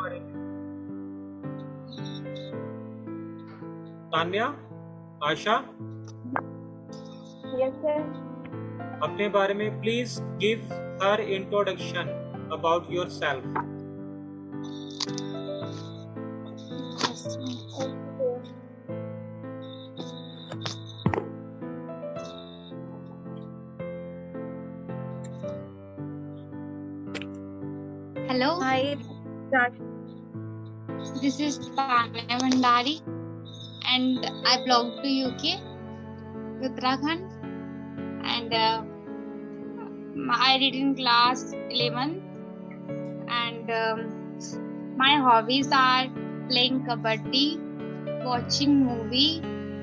बारे में? तान्या, आशा, Yes, sir. अपने बारे में please give her introduction about your self. Hello, Hi, Raj. this is Tanya Bhandari and I belong to UK, Uttarakhand, and I read in class 11th, and my hobbies are playing kabaddi, watching movie,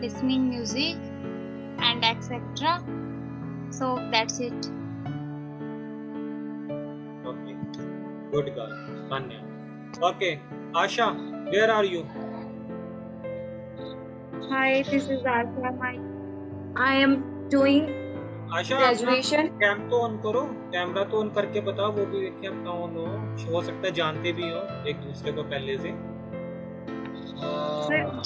listening music, and etc. So that's it. Okay, good girl, Tanya. Okay, Asha, where are you? Hi, this is Asha. I am doing Asha, graduation. Cam तो on करो, camera तो on करके बताओ, वो भी देखें अपना on हो सकता है जानते भी हो एक दूसरे को पहले से। Hello.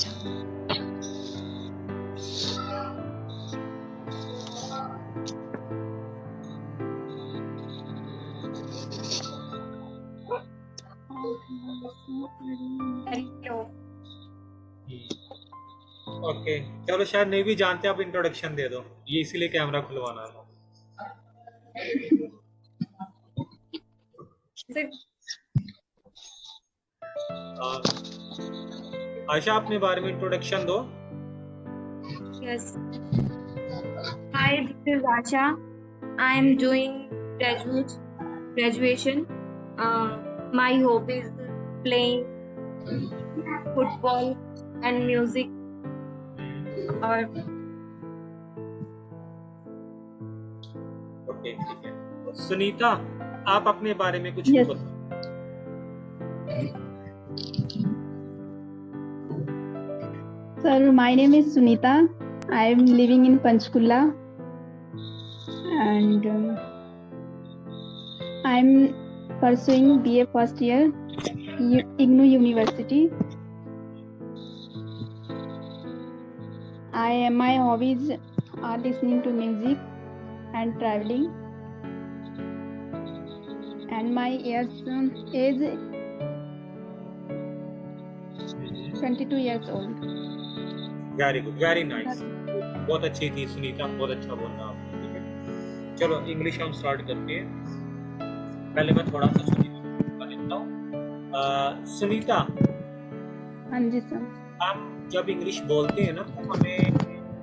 ओके, चलो शायद नहीं भी जानते, आप इंट्रोडक्शन दे दो, ये इसीलिए कैमरा खुलवाना है। आशा, अपने बारे में इंट्रोडक्शन दो। Yes. Hi, this is Asha. I am doing graduation. My hobby is playing football and music. और ओके, ठीक है। सुनीता, आप अपने बारे में कुछ Yes. बताओ। Sir, my name is Sunita. I am living in Panchkula, and I am pursuing BA first year, IGNOU University. My hobbies are listening to music and traveling, and my age 22 years old. Very good, very nice, बहुत अच्छी थी सुनीता, बहुत अच्छा बोलना आपने। ठीक है, चलो इंग्लिश हम स्टार्ट करते हैं। पहले मैं थोड़ा सा सुनीता का लिखता हूँ। सुनीता, हाँ जी सर। हम जब इंग्लिश बोलते हैं ना तो हमें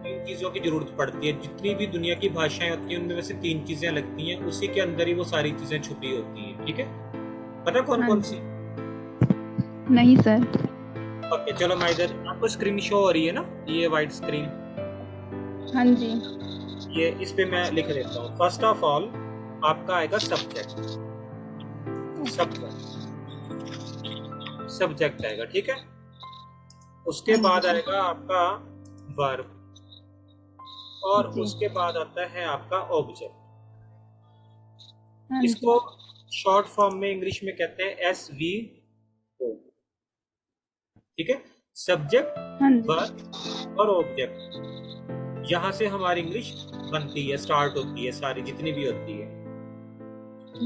तीन चीज़ों की जरूरत पड़ती है। जितनी भी दुनिया की भाषाएं होती हैं उनमें से तीन चीज़ें लगती हैं, उसी के अंदर ही वो सारी चीज़ें छुपी होती हैं। ठीक है, पता कौन हाँ कौन जी। सी? नहीं सर। ओके, चलो मैं इधर, आपको स्क्रीन शो हो रही है ना, ये वाइट स्क्रीन, हाँ जी। ये इस पे मैं लिख देता हूँ। फर्स्ट ऑफ ऑल आपका आएगा सब्जेक्ट, सब्जेक्ट आएगा। ठीक है, उसके बाद आएगा आपका वर्ब, और जी। उसके बाद आता है आपका ऑब्जेक्ट। हाँ जी। इसको शॉर्ट फॉर्म में इंग्लिश में कहते हैं SVO। ठीक है, सब्जेक्ट, हाँ जी। वर्ब और ऑब्जेक्ट, यहाँ से हमारी इंग्लिश बनती है, स्टार्ट होती है, सारी जितनी भी होती है।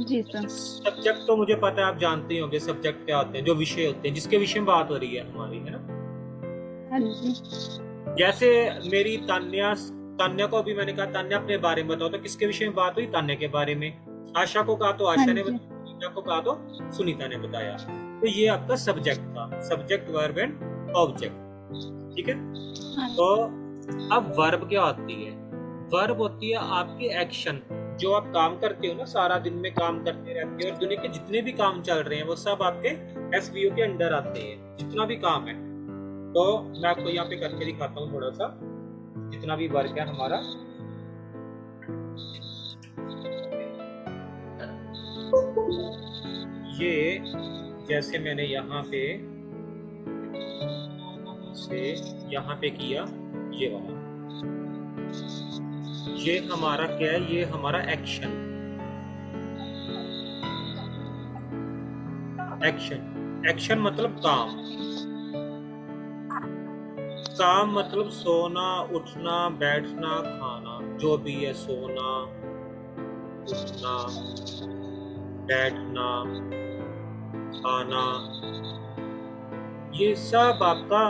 जी सर। सब्जेक्ट तो मुझे पता है, आप जानते ही होंगे सब्जेक्ट क्या होते हैं, जो विषय होते हैं, जिसके विषय में बात हो रही है हमारी, है ना। हाँ जी। जैसे मेरी तान्या को अभी मैंने कहा तान्या अपने बारे में बताओ, तो किसके विषय में बात हुई? तान्या के बारे में। आशा को कहा तो आशा हाँ ने जी। बताया, सुनीता को कहा तो सुनीता ने बताया। तो ये आपका सब्जेक्ट था, सब्जेक्ट, वर्ब एंड ऑब्जेक्ट। ठीक है, हाँ। तो अब वर्ब क्या होती है? वर्ब होती है आपके एक्शन, जो आप काम करते हो ना, सारा दिन में काम करते रहते हो, और दुनिया के जितने भी काम चल रहे हैं वो सब आपके SVO के अंडर आते हैं, जितना भी काम है। तो मैं आपको यहाँ पे करके दिखाता हूँ थोड़ा सा, जितना भी वर्क है हमारा। ये जैसे मैंने यहाँ पे से यहाँ पे किया, ये वाला, ये हमारा क्या है? ये हमारा एक्शन। एक्शन मतलब काम, काम मतलब सोना, उठना, बैठना, खाना, जो भी है, सोना, उठना, बैठना, खाना, ये सब आपका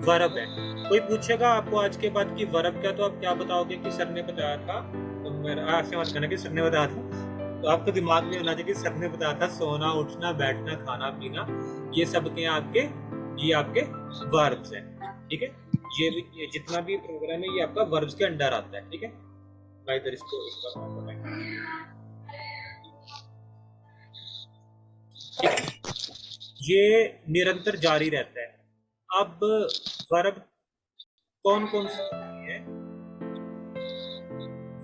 वर्ब है। कोई पूछेगा आपको आज के बाद की वर्ब क्या, तो आप क्या बताओगे कि सर ने बताया था, तो मेरा ऐसे मत कहना कि सर ने बताया था, तो आपको दिमाग में होना चाहिए कि सर ने बताया था सोना, उठना, बैठना, खाना, पीना, ये सब के आपके, ये आपके वर्ब्स हैं, ठीक है। ये जितना भी प्रोग्राम है ये आपका वर्ब्स के अंडर आता है, ठीक है। मैं इधर इसको इस बार आपको बताएंगे। ये निरंतर जारी रहता है। अब वर्ब कौन कौन से होते हैं?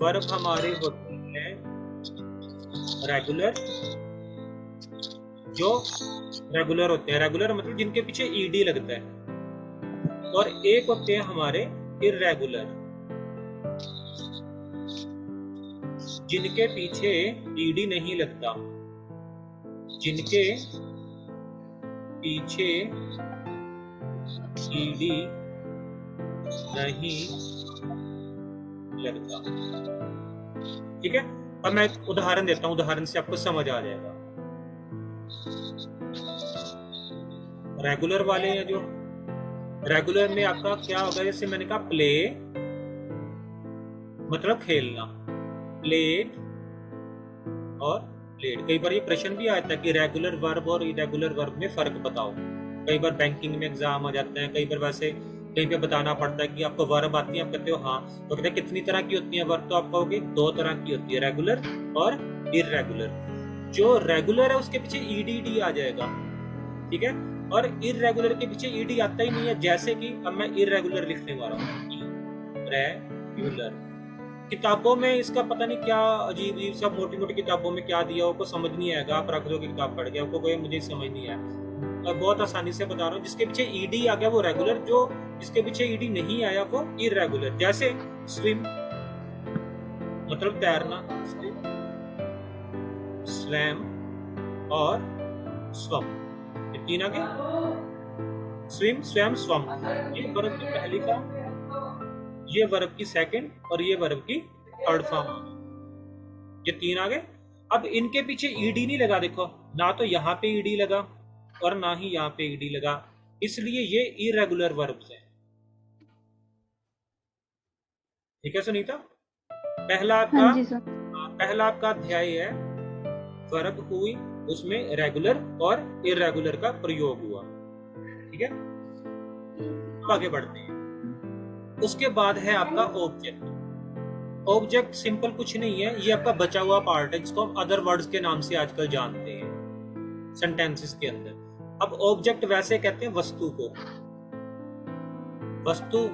वर्ब हमारे होते हैं रेगुलर, जो रेगुलर होते हैं, रेगुलर मतलब जिनके पीछे ईडी लगता है, और एक होते हैं हमारे इर्रेगुलर, जिनके पीछे ईडी नहीं लगता, जिनके पीछे ईडी नहीं लगता, ठीक है। अब मैं एक उदाहरण देता हूं, उदाहरण से आपको समझ आ जाएगा। रेगुलर वाले हैं, जो रेगुलर में आपका क्या होगा, जैसे मैंने कहा प्ले मतलब खेलना, प्लेड और प्लेड। कई बार ये प्रश्न भी आता है कि रेगुलर वर्ब और इरेगुलर वर्ब में फर्क बताओ। कई बार बैंकिंग में एग्जाम आ जाते हैं, कई बार वैसे कहीं पे बताना पड़ता है कि आपको वर्ब आती है, आप कहते हो हाँ, तो कहते हैं कितनी तरह की होती है वर्ब, तो आप कहोगे 2 तरह की होती है, रेगुलर और इरेगुलर। जो रेगुलर है उसके पीछे ईडी आ जाएगा, ठीक है, और इरेगुलर के पीछे ईडी आता ही नहीं है। जैसे कि अब मैं इरेगुलर लिखने वाला हूँ, रेगुलर। किताबों में इसका पता नहीं क्या अजीब अजीब सब मोटी मोटी किताबों में क्या दिया, आपको समझ नहीं आएगा, आप रख दो कि किताब पढ़ गया, आपको कोई मुझे समझ नहीं आया। मैं बहुत आसानी से बता रहा हूँ, जिसके पीछे ईडी आ गया वो रेगुलर, जो जिसके पीछे ईडी नहीं आया वो इरेगुलर। जैसे स्विम मतलब तैरना, स्वैम और स्वम, ये तीन आ गए, स्विम, स्वैम, स्वम। ये वर्ब की पहली फॉर्म, ये वर्ब की सेकंड, और ये वर्ब की थर्ड फॉर्म, ये तीन आ गए। अब इनके पीछे ईडी नहीं लगा, देखो ना तो यहाँ पे ईडी लगा और ना ही यहाँ पे ईडी लगा, इसलिए ये इरेगुलर वर्ब्स हैं, ठीक है सुनीता। पहला आपका हाँ जी सर। पहला आपका अध्याय है वर्ब हुई, उसमें रेगुलर और इरेगुलर का प्रयोग हुआ, ठीक है। आगे बढ़ते हैं। उसके बाद है आपका ऑब्जेक्ट। ऑब्जेक्ट सिंपल कुछ नहीं है, ये आपका बचा हुआ पार्ट है, जिसको हम अदर वर्ड्स के नाम से आजकल जानते हैं सेंटेंसेस के अंदर। अब ऑब्जेक्ट वैसे कहते हैं वस्तु को। वस्तु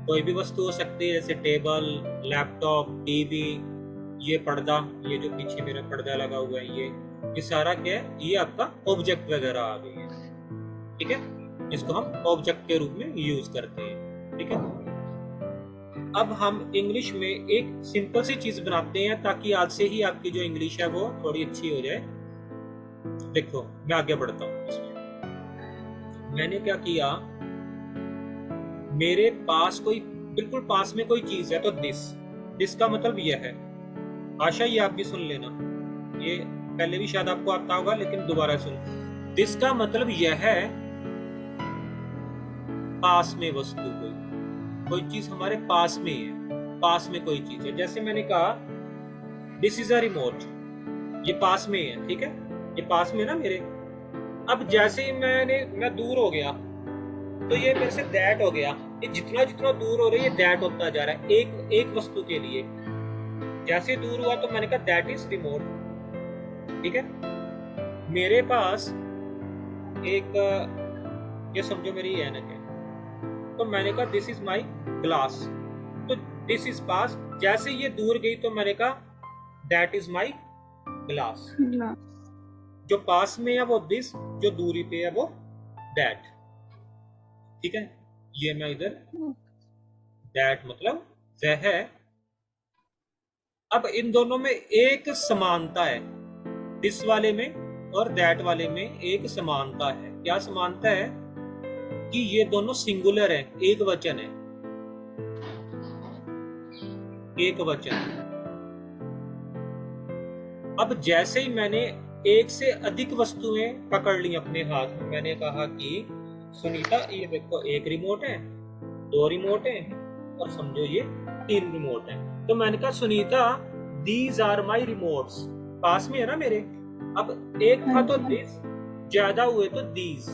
कोई भी वस्तु हो सकती है, जैसे टेबल, लैपटॉप, टीवी, ये पर्दा, ये जो पीछे मेरा पर्दा लगा हुआ है, ये सारा क्या है, ये आपका ऑब्जेक्ट वगैरह आ गए हैं, ठीक है, इसको हम ऑब्जेक्ट के रूप में यूज करते हैं, ठीक है। अब हम इंग्लिश में एक सिंपल सी चीज बनाते हैं ताकि आज से ही आपकी जो इंग्लिश है वो थोड़ी अच्छी हो जाए। देखो मैं आगे बढ़ता हूँ इसमें। मैंने क्या किया, मेरे पास कोई बिल्कुल पास में कोई चीज है, तो दिस का मतलब यह है। आशा ये आप भी सुन लेना, ये पहले भी शायद आपको आता होगा लेकिन दोबारा सुन। दिस का मतलब यह है पास में वस्तु, कोई चीज हमारे पास में है, पास में कोई चीज है। जैसे मैंने कहा दिस इज अ रिमोट, ये पास में है, ठीक है, ये पास में ना मेरे। अब जैसे ही मैं दूर हो गया तो ये मेरे से दैट हो गया, ये जितना जितना दूर हो रहा है ये दैट होता जा रहा है एक वस्तु के लिए। जैसे दूर हुआ तो मैंने कहा दैट इज रिमोट, ठीक है। मेरे पास एक, ये समझो मेरी ऐनक है, तो मैंने कहा दिस इज माई ग्लास, तो दिस इज पास। जैसे ये दूर गई तो मैंने कहा दैट इज माई ग्लास। जो पास में है वो दिस, जो दूरी पे है वो दैट, ठीक है। ये मैं इधर दैट मतलब वह है। अब इन दोनों में एक समानता है, दिस वाले में और दैट वाले में एक समानता है। क्या समानता है? कि ये दोनों सिंगुलर है, एक वचन है, एक वचन। अब जैसे ही मैंने एक से अधिक वस्तुएं पकड़ ली अपने हाथ में, मैंने कहा कि सुनीता ये देखो, एक रिमोट है, 2 रिमोट है, और समझो ये 3 रिमोट है। तो मैंने कहा Sunita these are my remotes, पास में है ना मेरे। अब एक था तो दिस, ज्यादा हुए तो दीज,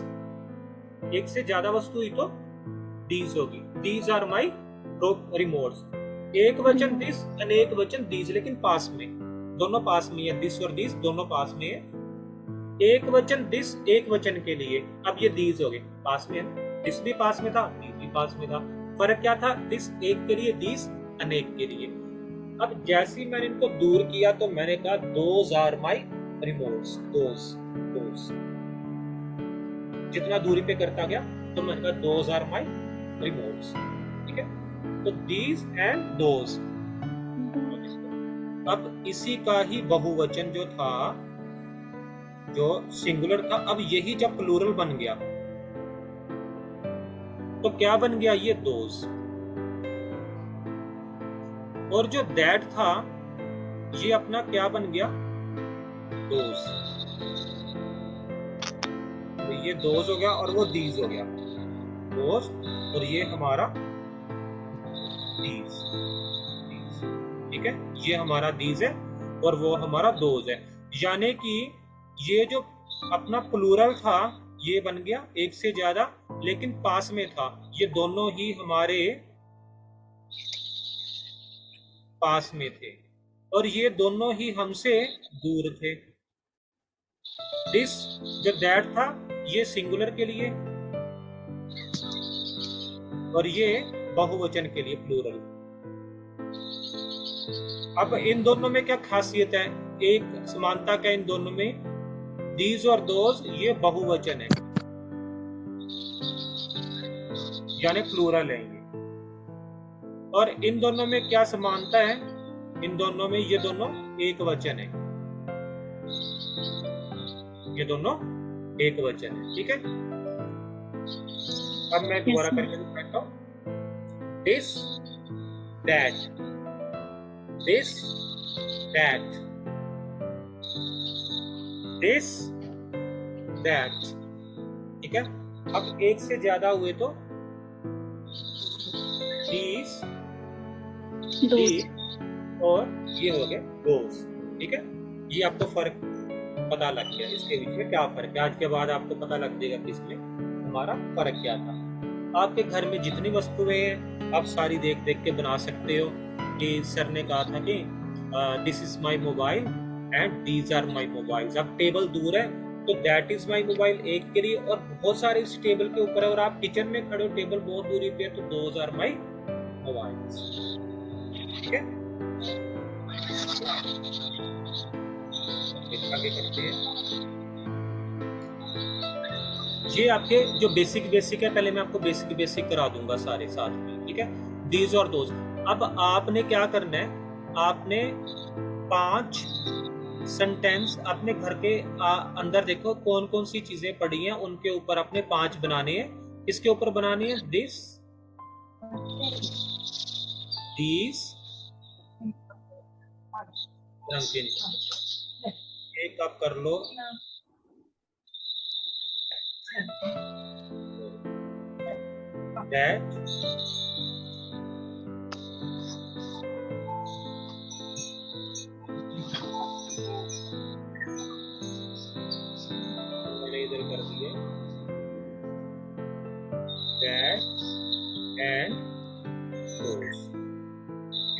एक से ज्यादा वस्तु हुई तो दीज होगी। दीज आर माई रिमोट्स, एक वचन दिस, अनेक वचन दीज, लेकिन पास में, दोनों पास में है, दिस और दिस दोनों पास में है। एक वचन दिस एक वचन के लिए, अब ये दीज हो गए, पास में है, दिस भी पास में था, दीज भी पास में था। फर्क क्या था? दिस एक के लिए, दीज अनेक के लिए। अब जैसे ही मैंने इनको दूर किया तो मैंने कहा those are my remotes, those. जितना दूरी पे करता गया तो मैंने कहा दोज आर माई रिमोट्स, ठीक है। तो दीज एंड दोज। अब इसी का ही बहुवचन जो था, जो सिंगुलर था, अब यही जब प्लूरल बन गया तो क्या बन गया? ये दोज। और जो दैट था ये अपना क्या बन गया? दोज। तो ये दोज हो गया और वो दीज हो गया, दोज, और ये हमारा दीज, ठीक है। ये हमारा दीज है और वो हमारा दोज है। यानी कि ये जो अपना प्लूरल था ये बन गया एक से ज्यादा, लेकिन पास में था। ये दोनों ही हमारे पास में थे और ये दोनों ही हमसे दूर थे। दिस जो दैट था ये सिंगुलर के लिए और ये बहुवचन के लिए, प्लूरल। अब इन दोनों में क्या खासियत है? एक समानता क्या इन दोनों में? दीज और दोज ये बहुवचन है, यानी प्लूरल है ये। और इन दोनों में क्या समानता है? इन दोनों में ये दोनों एक वचन है, ये दोनों एक वचन है, ठीक है। अब मैं दोबारा करके दिखाता हूं। This that, this that, this that, ठीक है। अब एक से ज्यादा हुए तो these, और ये हो गए those, ठीक है। ये आपको फर्क पता लग गया, इसके बीच में क्या फर्क है। आज के बाद आपको पता लग जाएगा कि इसमें हमारा फर्क क्या था। आपके घर में जितनी वस्तुएं हैं आप सारी देख देख के बना सकते हो। कि सर ने कहा था कि this is my mobile and these are my mobiles. अब टेबल दूर है तो दैट इज माई मोबाइल एक के लिए, और बहुत सारे इस टेबल के ऊपर है, और आप किचन में खड़े हो, टेबल बहुत दूरी पे है, तो दोज आर माई मोबाइल्स, ठीक है। आगे करते हैं। ये आपके जो बेसिक है, पहले मैं आपको बेसिक करा दूंगा सारे साथ में, ठीक है। दीज और दोज। अब आपने क्या करना है? आपने 5 सेंटेंस अपने घर के अंदर देखो कौन कौन सी चीजें पड़ी हैं, उनके ऊपर अपने 5 बनाने हैं। इसके ऊपर बनानी है दिस, दीज, एक आप कर लो, दैट, मैंने इधर कर दिए, दैट एंड दोस।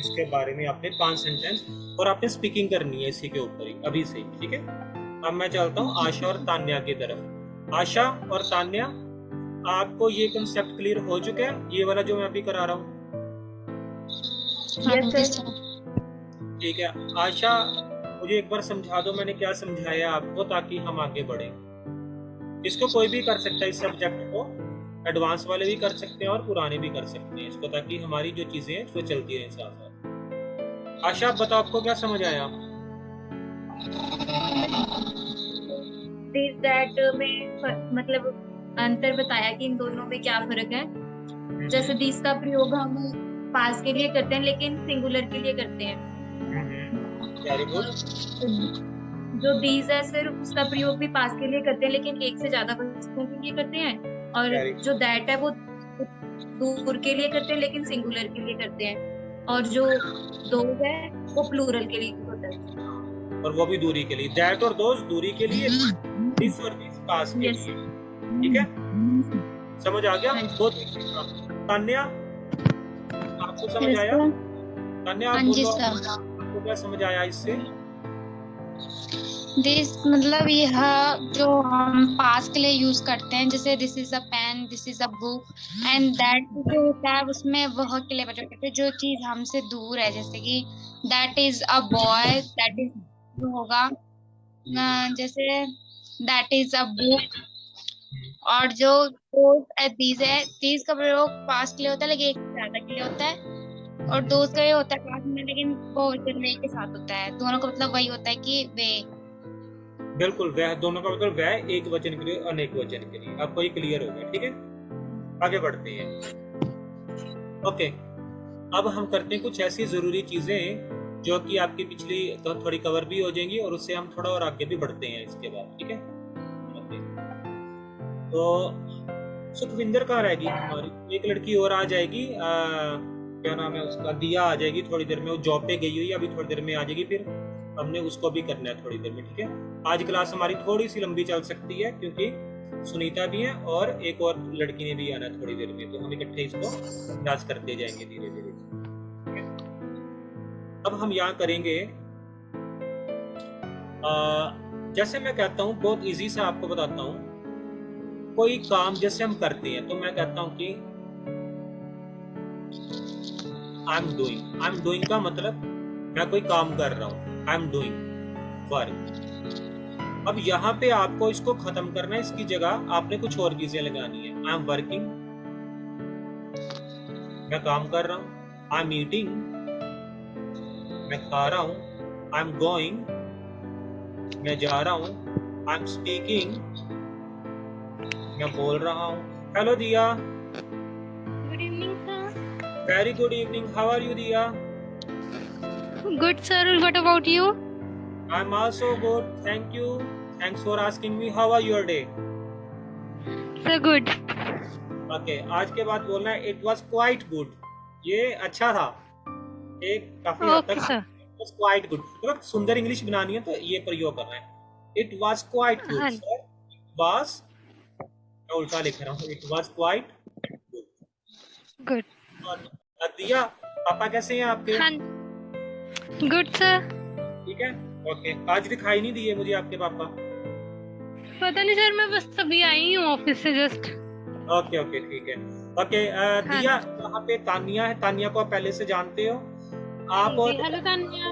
इसके बारे में आपने 5 सेंटेंस, और आपने स्पीकिंग करनी है इसी के ऊपर ही, अभी से, ठीक है। अब मैं चलता हूँ आशा और तान्या की तरफ। आशा और तान्या, आपको ये कंसेप्ट क्लियर हो चुका है, ये वाला जो मैं अभी करा रहा हूँ? ठीक है। आशा, मुझे एक बार समझा दो मैंने क्या समझाया आपको, ताकि हम आगे बढ़े। इसको कोई भी कर सकता है, इस सब्जेक्ट को एडवांस वाले भी कर सकते हैं और पुराने भी कर सकते हैं इसको, ताकि हमारी जो चीजें हैं वो चलती रहें साथ साथ। आशा, बताओ आपको क्या समझ आया? दिस दैट में मतलब अंतर बताया कि इन दोनों में क्या फर्क है। जैसे दिस का प्रयोग हम पास के लिए करते हैं लेकिन सिंगुलर के लिए करते हैं। Very good. जो दीज है सर उसका प्रयोग भी पास के लिए करते हैं लेकिन एक से ज्यादा वस्तुओं के लिए करते हैं। और Very जो दैट है वो दूर के लिए करते हैं लेकिन सिंगुलर के लिए करते हैं। और जो दोज है वो प्लूरल के लिए होता है। और वो भी दूरी के लिए, दैट और दोज दूरी के लिए, दिस और दिस पास के Yes. लिए। ठीक है, समझ आ गया? हाँ जी। बहुत तान्या, आपको समझ आया? तान्या आप हाँ जी बोलो, सर। आपको क्या समझ आया इससे? दिस मतलब यह जो हम पास के लिए यूज करते हैं, जैसे this is a pen, this is a book, and that जो होता है उसमें वह के लिए प्रयोग करते हैं जो चीज हमसे दूर है, जैसे कि that is a boy, that is होगा जैसे दैट इज अ बुक। और जो दीज है, दीज का प्रयोग पास के लिए होता है लेकिन एक से ज्यादा के लिए होता है। और दोस्त का ये होता है पास में लेकिन बहुवचन में एक के साथ होता है। दोनों का मतलब वही होता है कि वे। बिल्कुल, वह दोनों का मतलब वह एक वचन के लिए, अनेक वचन के लिए। आपको ये क्लियर हो गया? ठीक है, आगे बढ़ते हैं। ओके, अब हम करते हैं कुछ ऐसी जरूरी चीजें जो कि आपकी पिछली तो थोड़ी कवर भी हो जाएंगी और उससे हम थोड़ा और आगे भी बढ़ते हैं इसके बाद। ठीक है, ओके। तो सुखविंदर कहाँ रहेगी हमारी? एक लड़की और आ जाएगी, क्या नाम है उसका, दिया आ जाएगी थोड़ी देर में। वो जॉब पे गई हुई है, अभी थोड़ी देर में आ जाएगी। फिर हमने उसको भी करना है थोड़ी देर में। ठीक है, आज क्लास हमारी थोड़ी सी लंबी चल सकती है क्योंकि सुनीता भी है और एक और लड़की ने भी आना है थोड़ी देर में, तो हम इकट्ठे इसको अभ्यास करते जाएंगे धीरे धीरे। अब हम यहाँ करेंगे, जैसे मैं कहता हूँ, बहुत इजी सा आपको बताता हूँ। कोई काम जैसे हम करते हैं तो मैं कहता हूँ कि I am doing. I am doing का मतलब मैं कोई काम कर रहा हूँ, आई एम डूइंग वर्क। अब यहाँ पे आपको इसको खत्म करना है, इसकी जगह आपने कुछ और चीजें लगानी है। आई एम वर्किंग, मैं काम कर रहा हूँ। आई एम ईटिंग, मैं खा रहा हूँ। आई एम गोइंग, मैं जा रहा हूँ। आई एम स्पीकिंग, मैं बोल रहा हूँ। हेलो दिया। Good evening, sir. Very good evening. How are you Diya? Good, sir. What about you? I am also good, thank you. Thanks for asking me. How are your day? Sir, good. Okay, आज के बाद बोलना है it was quite good. ये अच्छा था, एक काफी हद Okay, तक sir. It was quite good. मतलब सुंदर इंग्लिश बनानी है तो ये प्रयोग करना है। इट वाज क्वाइट गुड हाँ। सर। वाज, मैं उल्टा लिख रहा हूँ, it was quite good. Good. और दिया, पापा कैसे हैं आपके? हाँ. Good, sir. ठीक है, ओके। आज दिखाई नहीं दिए मुझे आपके पापा। पता नहीं सर, मैं बस अभी आई हूँ ऑफिस से जस्ट। ओके ओके, ठीक है। ओके, दिया, यहाँ पे तानिया है। तानिया को आप पहले से जानते हो। आप और हेलो तानिया,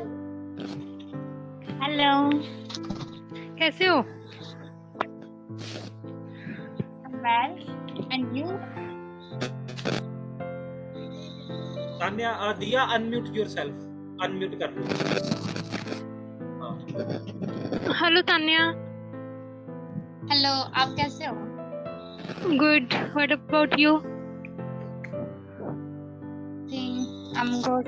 हेलो। कैसे हो? Well, and you? तान्या, दिया अनम्यूट योरसेल्फ, अनम्यूट कर लो। हेलो तानिया। हेलो, आप कैसे हो? Good. What about you? I'm good.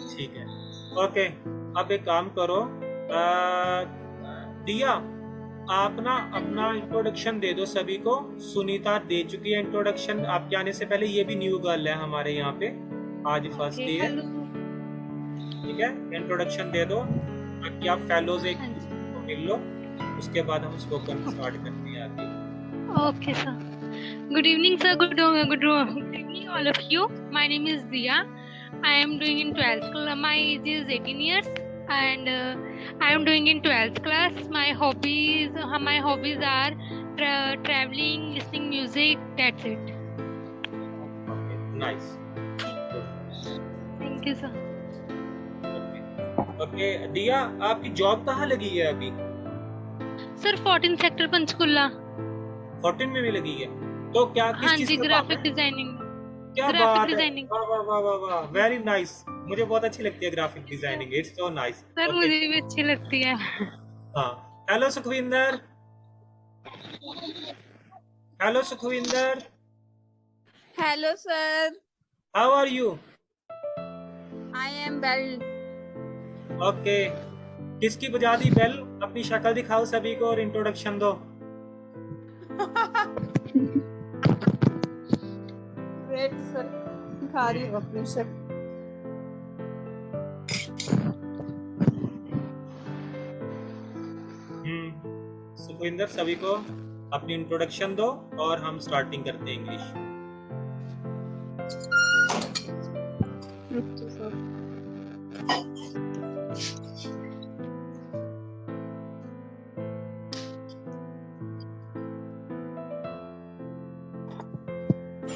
ठीक है, ओके। अब एक काम करो, दिया, आप ना अपना इंट्रोडक्शन दे दो सभी को। सुनीता दे चुकी है इंट्रोडक्शन आपके आने से पहले। ये भी न्यू गर्ल है हमारे यहाँ पे, आज फर्स्ट डे है। ठीक है, इंट्रोडक्शन दे दो ताकि आप फेलोज एक को मिल लो। उसके बाद हम स्पोकन स्टार्ट करते हैं आगे। Okay, sir. Good evening, sir. Good evening, all of you. My name is Diya. I am doing in 12th class. My age is 18 years, and I am doing in 12th class. My hobbies are traveling, listening music. That's it. Okay, nice, Thank you, sir. Okay. दिया, आपकी job कहाँ लगी है अभी? Sir, 14 sector Panchkula. 14 में भी लगी है, तो क्या किस हाँ चीज जी, में काम ग्राफिक है? डिजाइनिंग. क्या graphic बात है, designing. वाह वाह वाह वाह वाह, वेरी नाइस। मुझे बहुत अच्छी लगती है graphic designing, it's so nice. Sir okay, मुझे भी अच्छी लगती है। हाँ। Hello Sukhvinder, hello Sukhvinder, Hello, sir. How are you? I am well. Okay, किसकी बजा दी बेल? अपनी शक्ल दिखाओ सभी को और इंट्रोडक्शन दो। Wait, sir. दिखा रही हूँ अपनी शक्ल। सुखविंदर, सभी को अपनी इंट्रोडक्शन दो और हम स्टार्टिंग करते हैं इंग्लिश। अच्छा, sir.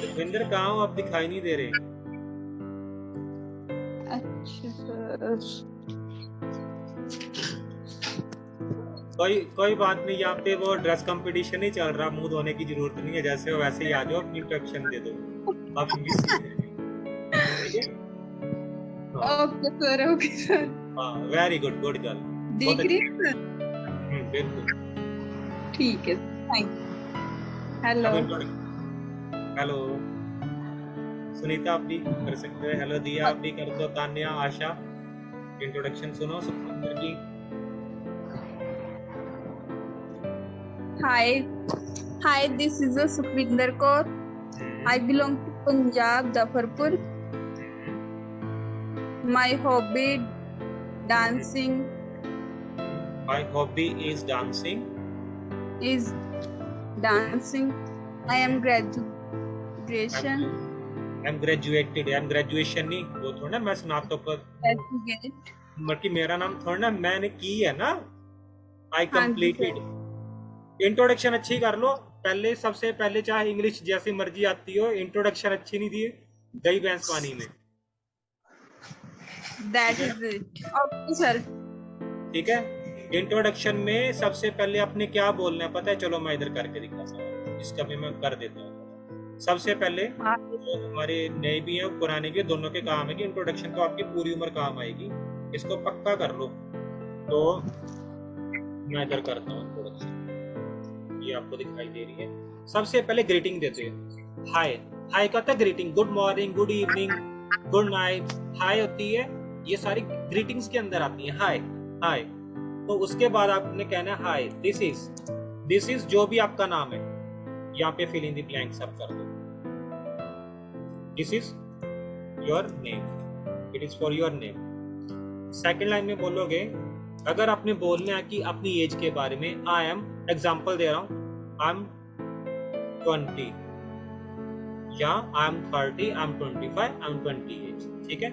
सुखविंदर कहाँ हो? आप दिखाई नहीं दे रहे। अच्छा, sir. कोई बात नहीं, यहाँ पे वो ड्रेस कंपटीशन ही चल रहा, मुंह धोने की जरूरत नहीं है, जैसे हो वैसे ही आ जाओ, अपनी इंट्रोडक्शन दे दो। आप इंग्लिश सीख रहे हैं, ठीक है? Okay, sir. Okay, sir. हाँ, वेरी गुड, गुड गर्ल। दिख रही है, sir? बिल्कुल। ठीक है, thank you. Hello. Hello Sunita, आप भी कर सकते हो। हेलो दिया, आप भी कर दो। तान्या, आशा, इंट्रोडक्शन सुनो सुखविंदर की। Hi, this is Sukhvinder Kaur. I belong to Punjab, Jafarpur. My hobby dancing My hobby is dancing. is dancing. I am graduation. I'm graduated. I'm graduation नहीं, वो थोड़ा ना मैं स्नातक, Graduate. मतलब मेरा नाम थोड़ा ना मैंने की है ना। I हाँ जी, completed. इंट्रोडक्शन अच्छी कर लो पहले, सबसे पहले, चाहे इंग्लिश जैसी मर्जी आती हो, इंट्रोडक्शन अच्छी नहीं दी, गई भैंस पानी में। That is it. Okay, sir. ठीक है, इंट्रोडक्शन में सबसे पहले आपने क्या बोलना है पता है? चलो मैं इधर करके दिखाता हूँ, इसका भी मैं कर देता हूँ। सबसे पहले जो हमारे नए भी हैं पुराने भी, दोनों के काम है कि इंट्रोडक्शन तो आपकी पूरी उम्र काम आएगी, इसको पक्का कर लो। तो मैं इधर करता हूँ इंट्रोडक्शन, ये आपको दिखाई दे रही है। सबसे पहले ग्रीटिंग देते हैं, हाय। हाय का था greeting, good morning, good evening, good night, hi होती है, ये सारी ग्रीटिंग्स के अंदर आती है, हाय हाय। तो उसके बाद आपने कहना है हाय, दिस इज जो भी आपका नाम है, यहाँ पे फिल इन द ब्लैंक्स आप कर दो। This is your name, it is for your name. Second line में बोलोगे, अगर आपने बोलना है कि अपनी एज के बारे में, आई एम, एग्जांपल दे रहा हूं, आई एम 20 या I am 30, I am 25, I am 28, ठीक है?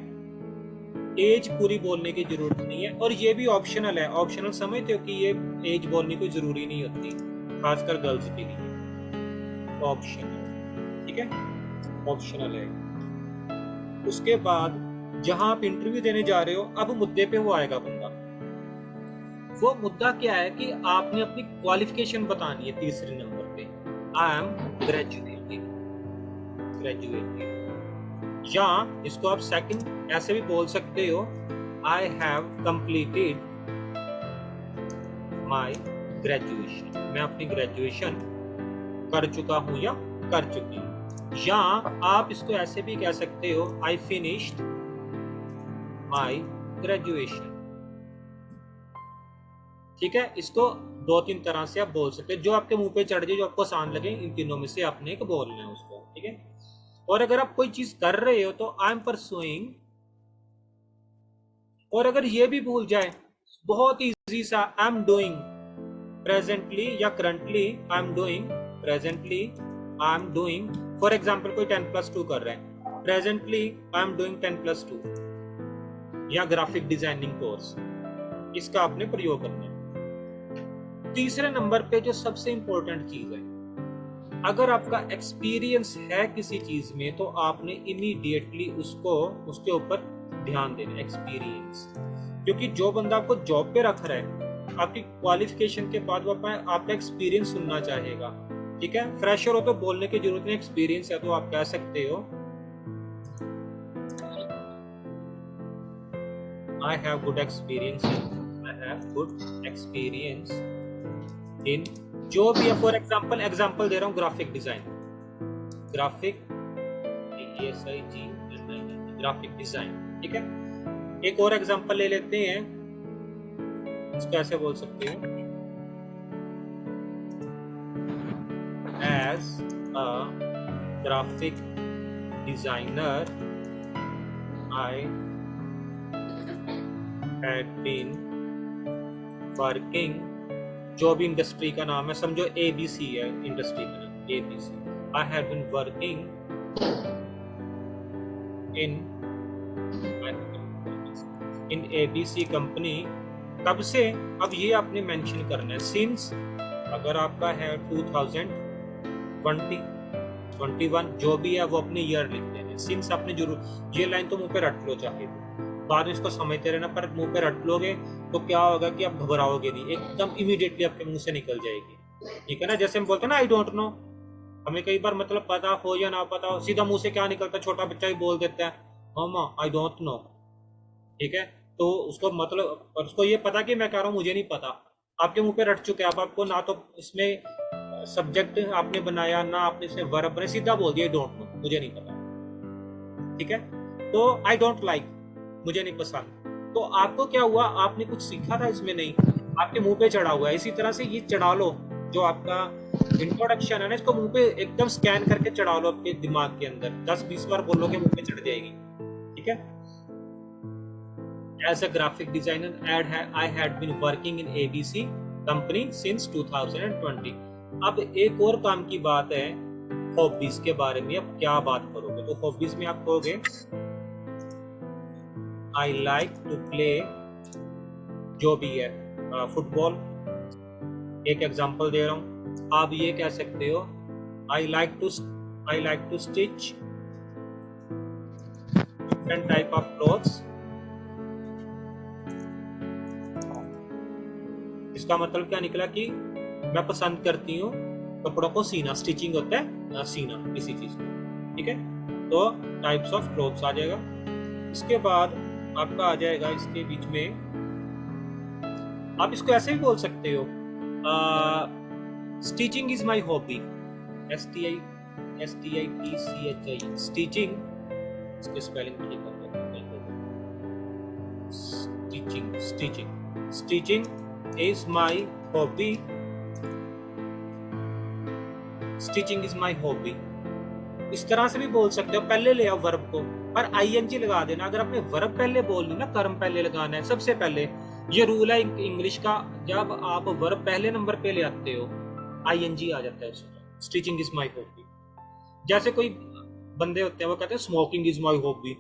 एज पूरी बोलने की जरूरत नहीं है, और ये भी ऑप्शनल है। ऑप्शनल समझते हो कि ये एज बोलने की जरूरी नहीं होती, खासकर गर्ल्स के लिए ऑप्शनल, ठीक है? ऑप्शनल है। उसके बाद जहां आप इंटरव्यू देने जा रहे हो, अब मुद्दे पे वो आएगा बंदा। वो मुद्दा क्या है कि आपने अपनी क्वालिफिकेशन बतानी है तीसरे नंबर पे, आई एम ग्रेजुएटेड, या इसको आप सेकंड ऐसे भी बोल सकते हो, I have completed my graduation, मैं अपनी ग्रेजुएशन कर चुका हूं या कर चुकी हूं। या आप इसको ऐसे भी कह सकते हो, आई फिनिश्ड माय ग्रेजुएशन, ठीक है? इसको दो तीन तरह से आप बोल सकते हो, जो आपके मुंह पे चढ़ जाए, जो आपको आसान लगे, इन तीनों में से आपने एक बोलना है उसको, ठीक है? और अगर आप कोई चीज कर रहे हो तो आई एम परसुइंग, और अगर ये भी भूल जाए, बहुत इजी सा, आई एम डूइंग प्रेजेंटली या currently, I am doing presently, I am doing. For example कोई 10+2 कर रहा है, प्रेजेंटली आई एम डूइंग 10+2, या ग्राफिक डिजाइनिंग कोर्स, इसका आपने प्रयोग करना है। तीसरे नंबर पे जो सबसे इंपॉर्टेंट चीज है, अगर आपका एक्सपीरियंस है किसी चीज में, तो आपने इमीडिएटली उसके ऊपर ध्यान देना, एक्सपीरियंस। क्योंकि जो बंदा आपको जॉब पे रख रहा है, आपकी क्वालिफिकेशन के बाद वो आपका एक्सपीरियंस सुनना चाहेगा, ठीक है? फ्रेशर हो तो बोलने की जरूरत नहीं, एक्सपीरियंस है तो आप कह सकते हो I have good experience in जो भी है, फॉर एग्जाम्पल दे रहा हूँ, ग्राफिक डिजाइन, ग्राफिक डिजाइन, ठीक है। एक और एग्जाम्पल ले लेते हैं, इसको ऐसे बोल सकते हो, as a graphic designer I had been working, जो भी इंडस्ट्री का नाम है, समझो ABC है इंडस्ट्री का नाम, ABC। I had been working in ABC company. कब से? अब ये आपने मेंशन करना है, सिंस अगर आपका है 2020, 21, जो भी है वो अपने ईयर लिख देना। सिंस आपने जरूर ये लाइन तो मुंह पे रट लो, चाहे बाद में इसको समझते रहना, पर मुंह पे रट लोगे तो क्या होगा कि आप घबराओगे नहीं, एकदम इमीडिएटली आपके मुंह से निकल जाएगी, ठीक है ना। जैसे हम बोलते हैं ना आई डोंट नो, हमें कई बार मतलब पता हो या ना पता हो, सीधा मुंह से क्या निकलता है, छोटा बच्चा ही बोल देता है मामा आई डोंट नो, ठीक है। तो उसको मतलब, और उसको ये पता कि मैं कह रहा हूँ मुझे नहीं पता, आपके मुंह पे रट चुके हैं, आपको ना तो इसमें सब्जेक्ट आपने बनाया, ना आपने इसमें वर्ब बनाया, सीधा बोल दिया डोंट नो, मुझे नहीं पता, ठीक है। तो आई डोंट लाइक, मुझे नहीं पसंद, तो आपको क्या हुआ, आपने कुछ सीखा था इसमें नहीं, आपके मुंह पे चढ़ा हुआ है। इसी तरह से ये चढ़ा लो, जो आपका इंट्रोडक्शन है ना, इसको मुंह पे एकदम स्कैन करके चढ़ा लो अपने दिमाग के अंदर, 10-20 बार बोलोगे मुंह पे चढ़ जाएगी, ठीक है। As a graphic designer, I had been working in ABC company since 2020। अब एक और काम की बात है, हॉबीज के बारे में। अब क्या बात करोगे, तो हॉबीज में आप कहोगे I like to play, जो भी है, फुटबॉल, एक एग्जांपल दे रहा हूँ। आप ये कह सकते हो I like to stitch different type of clothes। इसका मतलब क्या निकला कि मैं पसंद करती हूँ कपड़ों को सीना, स्टिचिंग होता है सीना किसी चीज को, ठीक है। तो टाइप्स ऑफ क्लोथ्स आ जाएगा। इसके बाद आपका आ जाएगा इसके बीच में, आप इसको ऐसे भी बोल सकते हो, stitching is my hobby, STITCHI, stitching, इसके स्पेलिंग ठीक है, stitching is my hobby, stitching is my hobby। इस तरह से भी बोल सकते हो, पहले ले आओ वर्ब को, पर ING लगा देना। अगर आपने वर्ब पहले बोल ली ना, कर्म पहले लगाना है सबसे पहले, ये रूल है इंग्लिश का, जब आप वर्ब पहले नंबर पे ले आते हो ING आ जाता है उसमें। स्टिचिंग इज माई हॉबी, जैसे कोई बंदे होते हैं वो कहते हैं स्मोकिंग इज माई हॉबी,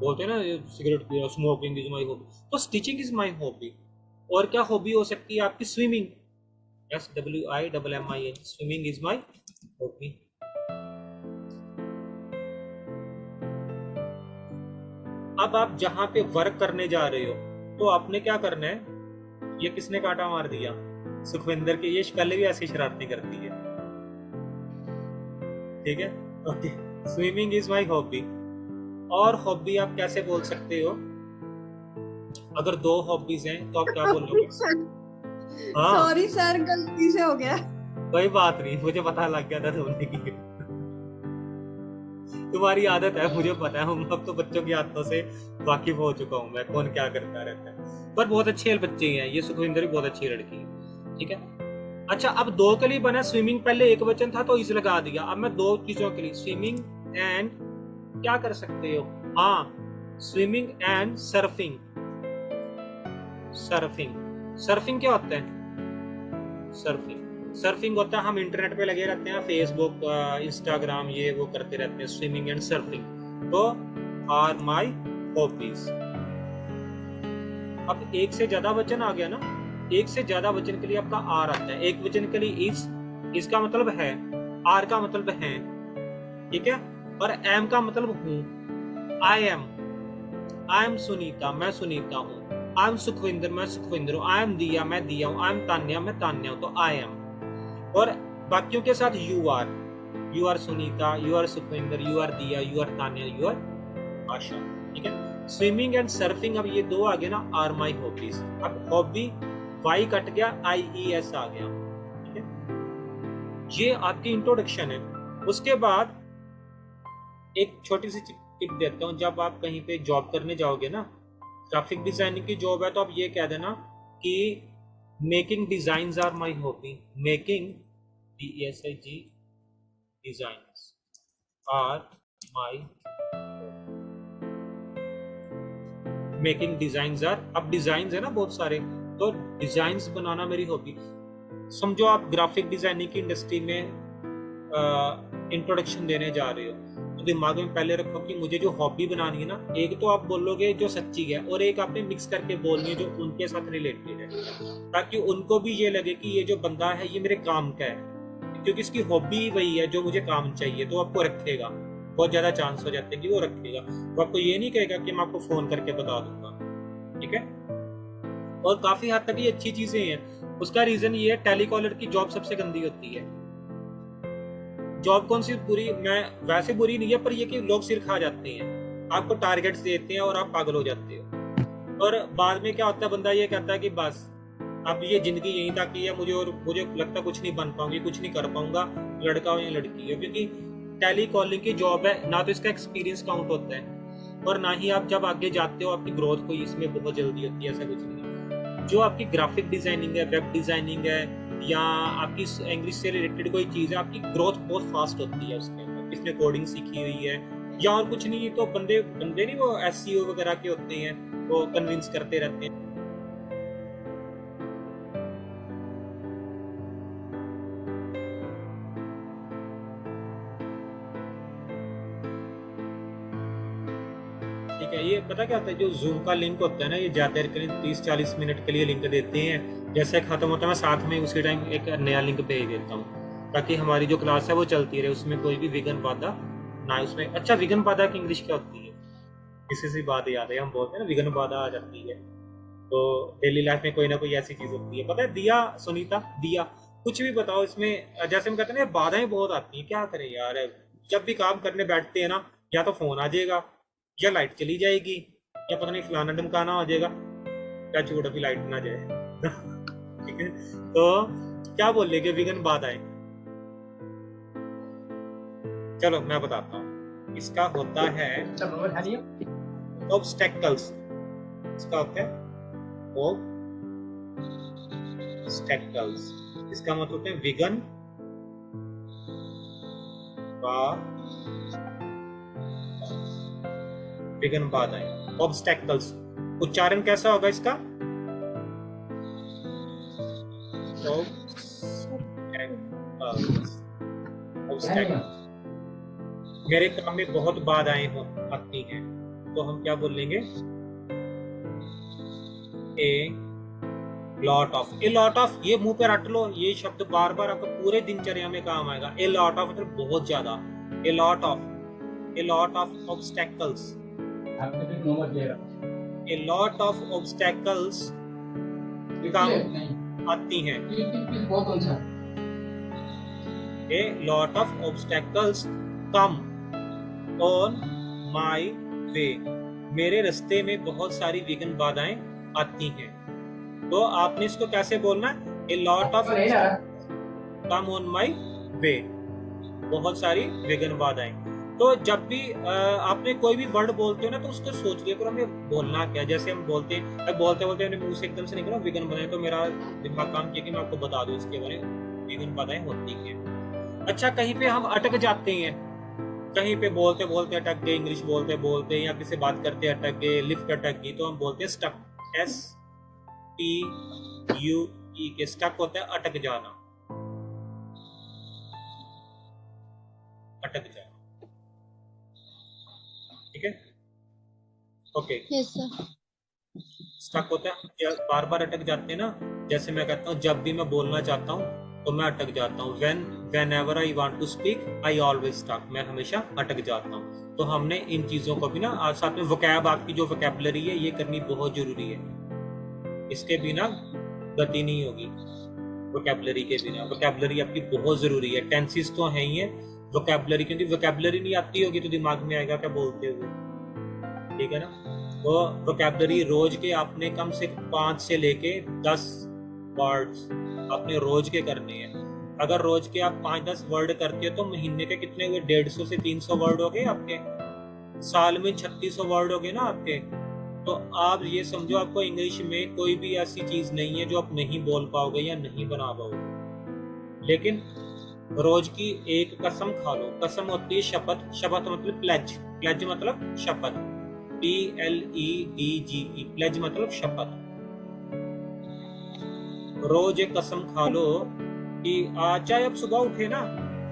बोलते हैं ना सिगरेट पी रहा, स्मोकिंग इज माई हॉबी, तो स्टिचिंग इज माई हॉबी। और क्या हॉबी हो सकती है आपकी, swimming, SWIMMING, swimming is my hobby. अब आप जहां पे वर्क करने जा रहे हो तो आपने क्या करना है, ये किसने कांटा मार दिया, सुखविंदर के, ये पहले भी ऐसी शरारती करती है, ठीक है, okay. Swimming is my hobby. और हॉबी आप कैसे बोल सकते हो, अगर दो हॉबीज हैं तो आप क्या बोलोगे? सॉरी सर, गलती से हो गया। कोई बात नहीं, मुझे पता लग गया था धोने की, तुम्हारी आदत है, मुझे पता है, अब तो बच्चों की आदतों से वाकिफ हो चुका हूँ मैं, कौन क्या करता रहता है। पर बहुत अच्छे बच्चे हैं, ये सुखविंदर भी बहुत अच्छी लड़की है, ठीक है। अच्छा, अब दो के लिए बना, स्विमिंग पहले एक वचन था तो इस लगा दिया, अब मैं दो चीजों के लिए, स्विमिंग एंड क्या कर सकते हो, हाँ, स्विमिंग एंड सर्फिंग। सर्फिंग क्या होता है, सर्फिंग होता है हम इंटरनेट पे लगे रहते हैं, फेसबुक, इंस्टाग्राम, ये वो करते रहते हैं, स्विमिंग एंड सर्फिंग। तो आर माई हॉबीज। अब एक से ज्यादा वचन आ गया ना, एक से ज्यादा वचन के लिए आपका आर आता है, एक वचन के लिए इज, इसका मतलब है, आर का मतलब है, ठीक है, और एम का मतलब हूं, आई एम सुनीता, मैं सुनीता हूं, आई एम सुखविंदर, मैं सुखविंदर हूं, आई एम दिया, मैं दिया हूं, आई एम तान्या, मैं तान्या हूं, तो आई एम। और बाकियों के साथ you are Sunita, you are Sukhwinder, you are Diya, you are Tanya, you are Asha, ठीक है। स्विमिंग एंड सर्फिंग, अब ये दो आ गए ना, आर माई हॉबीज। अब हॉबी वाई कट गया, IES आ गया, ठीक है। ये आपकी इंट्रोडक्शन है। उसके बाद एक छोटी सी टिप देता हूँ, जब आप कहीं पे जॉब करने जाओगे ना, ग्राफिक डिजाइनिंग की जॉब है, तो आप ये कह देना कि making designs are my hobby, making DESIG designs are my, making designs are, अब डिजाइन्स है ना बहुत सारे, तो डिजाइन्स बनाना मेरी हॉबी। समझो आप ग्राफिक डिजाइनिंग की इंडस्ट्री में इंट्रोडक्शन देने जा रहे हो, तो दिमाग में पहले रखो कि मुझे जो हॉबी बनानी है ना, एक तो आप बोलोगे जो सच्ची है और एक आपने मिक्स करके बोलनी है जो उनके साथ रिलेटेड है, ताकि उनको भी ये लगे कि ये जो बंदा है ये मेरे काम का है, क्योंकि इसकी हॉबी वही है जो मुझे काम चाहिए, तो आपको रखेगा। बहुत ज्यादा चांस हो जाते हैं कि वो रखेगा, वो आपको ये नहीं कहेगा कि मैं आपको फोन करके बता दूंगा, ठीक है। और काफी हद तक ये अच्छी चीजें हैं। उसका रीजन ये है, टेलीकॉलर की जॉब सबसे गंदी होती है। जॉब कौन सी बुरी, मैं वैसे बुरी नहीं है, पर ये कि लोग सिर खा जाते हैं, आपको टारगेट्स देते हैं और आप पागल हो जाते हो। और बाद में क्या होता है, बंदा ये कहता है कि बस अब ये जिंदगी यहीं तक ही है, मुझे लगता कुछ नहीं बन पाऊंगी, कुछ नहीं कर पाऊंगा, लड़का हो या लड़की है। क्योंकि टेली कॉलिंग की जॉब है ना, तो इसका एक्सपीरियंस काउंट होता है और ना ही आप जब आगे जाते हो आपकी ग्रोथ कोई इसमें बहुत जल्दी होती है, ऐसा कुछ नहीं। जो आपकी ग्राफिक डिजाइनिंग है, वेब डिजाइनिंग है, या आपकी इंग्लिश से रिलेटेड कोई चीज है, आपकी ग्रोथ बहुत फास्ट होती है उसके अंदर। किसने कोडिंग सीखी हुई है या और कुछ नहीं, तो बंदे नहीं, वो SEO वगैरह के होते हैं, वो कन्विंस करते रहते हैं। ठीक है, ये पता क्या होता है, जो जूम का लिंक होता है ना, ये ज्यादा देर के लिए 30-40 मिनट के लिए लिंक देते हैं। जैसे खत्म होता है मैं साथ में उसी टाइम एक नया लिंक भेज देता हूँ, ताकि हमारी जो क्लास है वो चलती रहे, उसमें कोई भी विघ्न बाधा ना उसमें। अच्छा, विघ्न बाधा की इंग्लिश क्या होती है? किसी से बात याद है, हम बोलते हैं ना विघ्न बाधा आ जाती है, तो डेली लाइफ में कोई ना कोई ऐसी चीज होती है। पता है दिया, सुनीता, दिया, कुछ भी बताओ इसमें। जैसे हम कहते हैं ना, बाधाएं बहुत आती है, क्या करें यार। जब भी काम करने बैठते हैं ना, या तो फोन आ जाएगा, या लाइट चली जाएगी, या पता नहीं फलाना ढमकाना हो जाएगा, क्या छोड़ अभी लाइट ना जाए। ठीक है, तो क्या बोलेंगे विघ्न बाधाएं? चलो मैं बताता हूँ, इसका होता है ऑब्स्टेकल्स। इसका होता है ऑब्स्टेकल्स, इसका मतलब होता है विघ्न विघ्न बाधाएं, ऑब्स्टेकल्स। उच्चारण कैसा होगा इसका? ऑब्स्टेकल्स। मेरे काम में बहुत बाधाएं आती हैं, तो हम क्या बोलेंगे? ए lot of. A lot of, ये मुंह पे रट लो, ये शब्द बार बार आपको पूरे दिनचर्या में काम आएगा। ए लॉट ऑफ मतलब बहुत ज्यादा। ए lot of obstacles. A lot of obstacles आती हैं। A lot of obstacles come on my way। मेरे रास्ते में बहुत सारी विघ्न बाधाएं आती हैं। तो आपने इसको कैसे बोलना है? A lot of come on my way, बहुत सारी विघ्न बाधाएं। तो जब भी आपने कोई भी वर्ड बोलते हो ना, तो उसको सोच लिया करो हमें बोलना क्या। जैसे हम बोलते हैं, बोलते बोलते अपने मुंह से एकदम से निकला विघ्न बाधाएं, तो मेरा दिमाग काम किया कि मैं आपको बता दूं इसके बारे में, विघ्न बाधाएं होती हैं। अच्छा, कहीं पे हम अटक जाते हैं, कहीं पे बोलते बोलते अटक गए, इंग्लिश बोलते बोलते या किसी बात करते अटक गए, लिफ्ट अटक गई, तो हम बोलते हैं स्टक। STUE के स्टक होता है अटक जाना, अटक जाना। ठीक है, ओके। Yes sir. स्टक होता है, बार बार अटक जाते हैं ना। जैसे मैं कहता हूँ, जब भी मैं बोलना चाहता हूँ तो मैं अटक जाता हूँ। whenever I want to speak, I always stuck। मैं हमेशा अटक जाता हूँ। तो हमने इन चीजों को भी ना, आज साथ में वोकैब, आपकी जो वोकैबुलरी है ये करनी बहुत जरूरी है। इसके बिना गति नहीं होगी, वोकैबुलरी के बिना। वोकैबुलरी आपकी बहुत जरूरी है। टेंसेस तो है ही है, वोकैबुलरी, क्योंकि वोकैबुलरी नहीं आती होगी तो दिमाग में आएगा क्या बोलते हुए, ठीक है ना। वो वोकैबुलरी रोज के आपने कम से 5 से लेके 10 वर्ड्स आपने रोज के करने हैं। अगर रोज के आप 5-10 वर्ड करते हो तो महीने के कितने हुए? 150 से 300 वर्ड हो गए आपके, साल में 3600 वर्ड हो गए ना आपके। तो आप ये समझो आपको इंग्लिश में कोई भी ऐसी चीज नहीं है जो आप नहीं बोल पाओगे या नहीं बना पाओगे। लेकिन रोज की एक कसम खा लो। कसम होती है शपथ, शपथ मतलब प्लेज, प्लेज मतलब शपथ, PLEDGE, प्लेज मतलब शपथ। रोज एक कसम खा लो कि चाहे आप सुबह उठे ना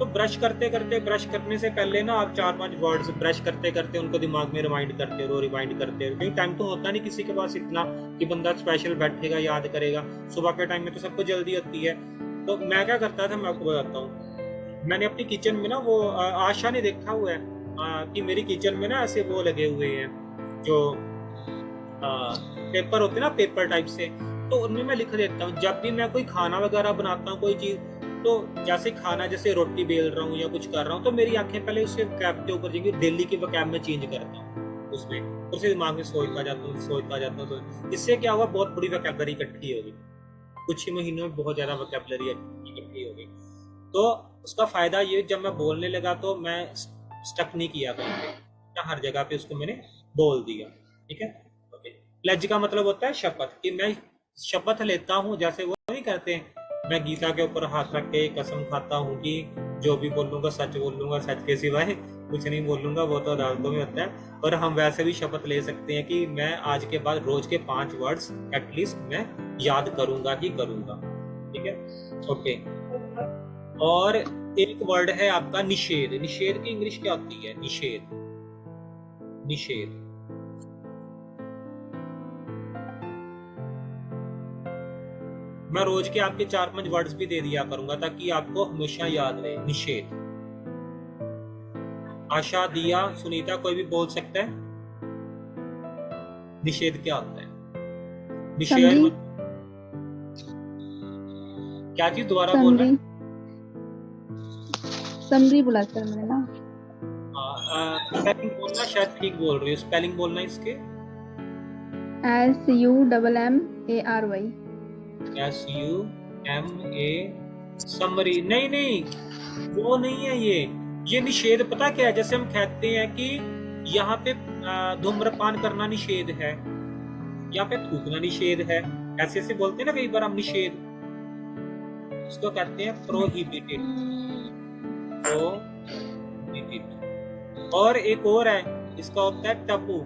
तो ब्रश करते करते, ब्रश करने से पहले ना आप 4-5 वर्ड्स ब्रश करते करते उनको दिमाग में रिमाइंड करते रहो, रिमाइंड करते रहो। क्योंकि टाइम तो होता नहीं किसी के पास इतना कि बंदा स्पेशल बैठेगा याद करेगा। सुबह के टाइम में तो सबको जल्दी होती है। तो मैं क्या करता था, मैं आपको बताता हूँ। मैंने अपनी किचन में ना वो आशा ने देखा हुआ है कि मेरी किचन में ना ऐसे वो लगे हुए हैं जो पेपर होते हैं ना, पेपर टाइप से। तो उनमें मैं लिख देता हूँ जब भी मैं कोई खाना वगैरह बनाता हूँ कोई चीज, तो जैसे खाना, जैसे रोटी बेल रहा हूँ या कुछ कर रहा हूँ, तो मेरी आंखें पहले उससे वोकैब के ऊपर जाएंगी, दिल्ली के वोकैब में चेंज करता हूँ उसमें, उसे दिमाग में सोचता जाता हूँ। तो इससे क्या हुआ, बहुत बड़ी वोकैबुलरी इकट्ठी होगी, कुछ ही महीनों में बहुत ज्यादा वोकैबुलरी इकट्ठी होगी। तो उसका फायदा ये, जब मैं बोलने लगा तो मैं स्टक नहीं किया कहीं पे, हर जगह पे उसको मैंने बोल दिया। ठीक है। प्लेज का मतलब होता है शपथ, कि मैं शपथ लेता हूँ, जैसे वो नहीं करते हैं, मैं गीता के ऊपर हाथ रख के कसम खाता हूँ कि जो भी बोलूंगा सच बोलूंगा, सच के सिवाय कुछ नहीं बोलूंगा। वो तो अदालतों में होता है। पर हम वैसे भी शपथ ले सकते हैं कि मैं आज के बाद रोज के 5 वर्ड्स एटलीस्ट मैं याद करूंगा ही करूंगा। ठीक है, ओके। और एक वर्ड है आपका निषेध। निषेध की इंग्लिश क्या होती है? निषेध, निषेध। मैं रोज के आपके 4-5 वर्ड्स भी दे दिया करूंगा ताकि आपको हमेशा याद रहे। निषेध। आशा, दिया, सुनीता, कोई भी बोल सकता है निषेध क्या होता है? निषेध क्या चीज? दोबारा बोल रहे हैं? समरी बोला सर मैंने ना। स्पेलिंग बोलना, शायद ठीक बोल रही हो। स्पेलिंग बोलना इसके। SUMMARY। SUMA, summary. नहीं नहीं, वो नहीं है ये निषेध पता क्या है? जैसे हम कहते हैं कि यहाँ पे धूम्रपान करना निषेध है, यहाँ पे थूकना निषेध है, ऐसे ऐसे बोलते हैं ना कई बार हम निषेध, इसको कहते हैं प्रोहिबिटेड। प्रोहिबिटेड। और एक और है, इसका होता है टैबू,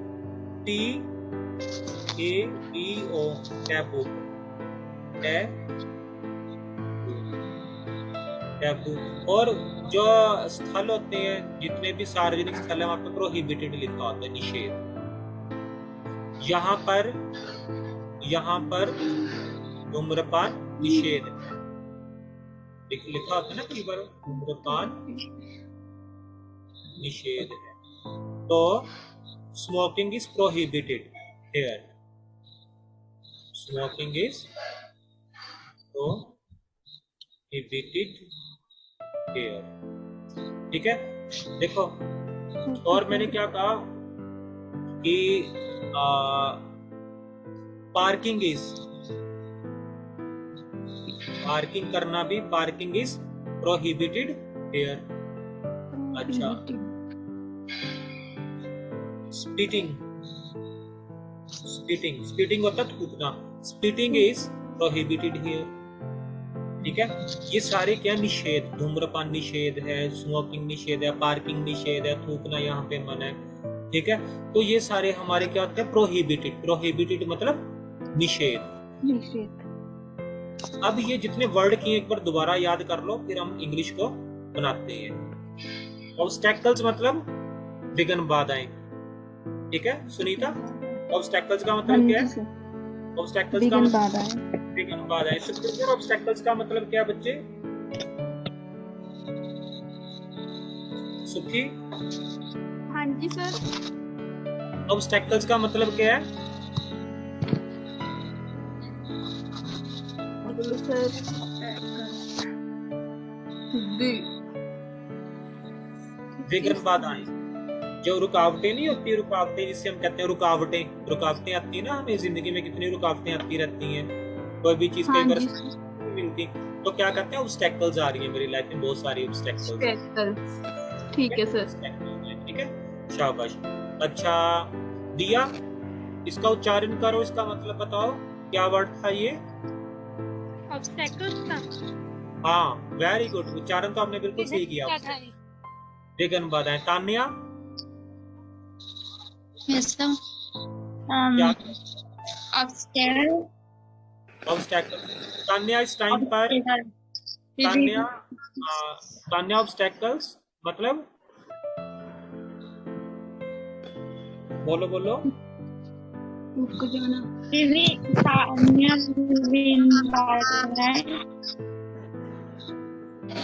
TABO, टैबू। टैबू। और जो स्थल होते हैं, जितने भी सार्वजनिक स्थल है, वहां पे प्रोहिबिटेड लिखा होता है, निषेध। यहाँ पर धूम्रपान निषेध लिखा होता है ना कई बार, धूम्रपान निषेध है। तो smoking is prohibited here. Smoking is prohibited here. ठीक है, देखो। और मैंने क्या कहा कि पार्किंग करना भी, पार्किंग इज प्रोहिबिटेड हियर। अच्छा, स्पीटिंग होता है थूकना, स्पीटिंग इज प्रोहिबिटेड हियर। ठीक है, ये सारे क्या निषेध? धूम्रपान निषेध है, स्मोकिंग निषेध है, पार्किंग निषेध है, थूकना यहाँ पे मना है। ठीक है, तो ये सारे हमारे क्या होते हैं? प्रोहिबिटेड। प्रोहिबिटेड मतलब निषेध। अब ये जितने वर्ड किए एक बार दोबारा याद कर लो, फिर हम इंग्लिश को बनाते हैं। ऑब्स्टैकल्स मतलब विघ्न, बाधाएं। ठीक है सुनीता, ऑब्स्टैकल्स का मतलब क्या है? ऑब्स्टैकल्स का मतलब विघ्न, बाधाएं। सुखविंदर, ऑब्स्टैकल्स का मतलब क्या है बच्चे? सुखी? हाँ जी सर। ऑब्स्टैकल्स का मतलब क्या है? विघ्न, बाधाएं। जो रुकावटें नहीं होती, रुकावटें जिससे हम कहते हैं रुकावटें आती है ना, हमें जिंदगी में कितनी रुकावटें आती रहती हैं, कोई भी चीज हाँ कई बार जी नहीं मिलती, तो क्या कहते हैं ऑब्स्टेकल्स आ रही है मेरी लाइफ में, बहुत सारी ऑब्स्टेकल्स। Obstacles। ठीक है सर। ठीक है, शाबाश। अच्छा दिया, इसका उच्चारण करो, इसका मतलब बताओ क्या वर्ड था ये? ऑब्स्टेकल्स था। हाँ वेरी गुड, उच्चारण तो आपने बिल्कुल सही किया। क्या था ये? विघ्न बाधाएं। Tanya Yes, sir. क्या? Upstairs. ऑब्स्टेकल। तान्या इस टाइम पर तान्या ऑब्स्टेकल्स मतलब बोलो बोलो। रुक जाना।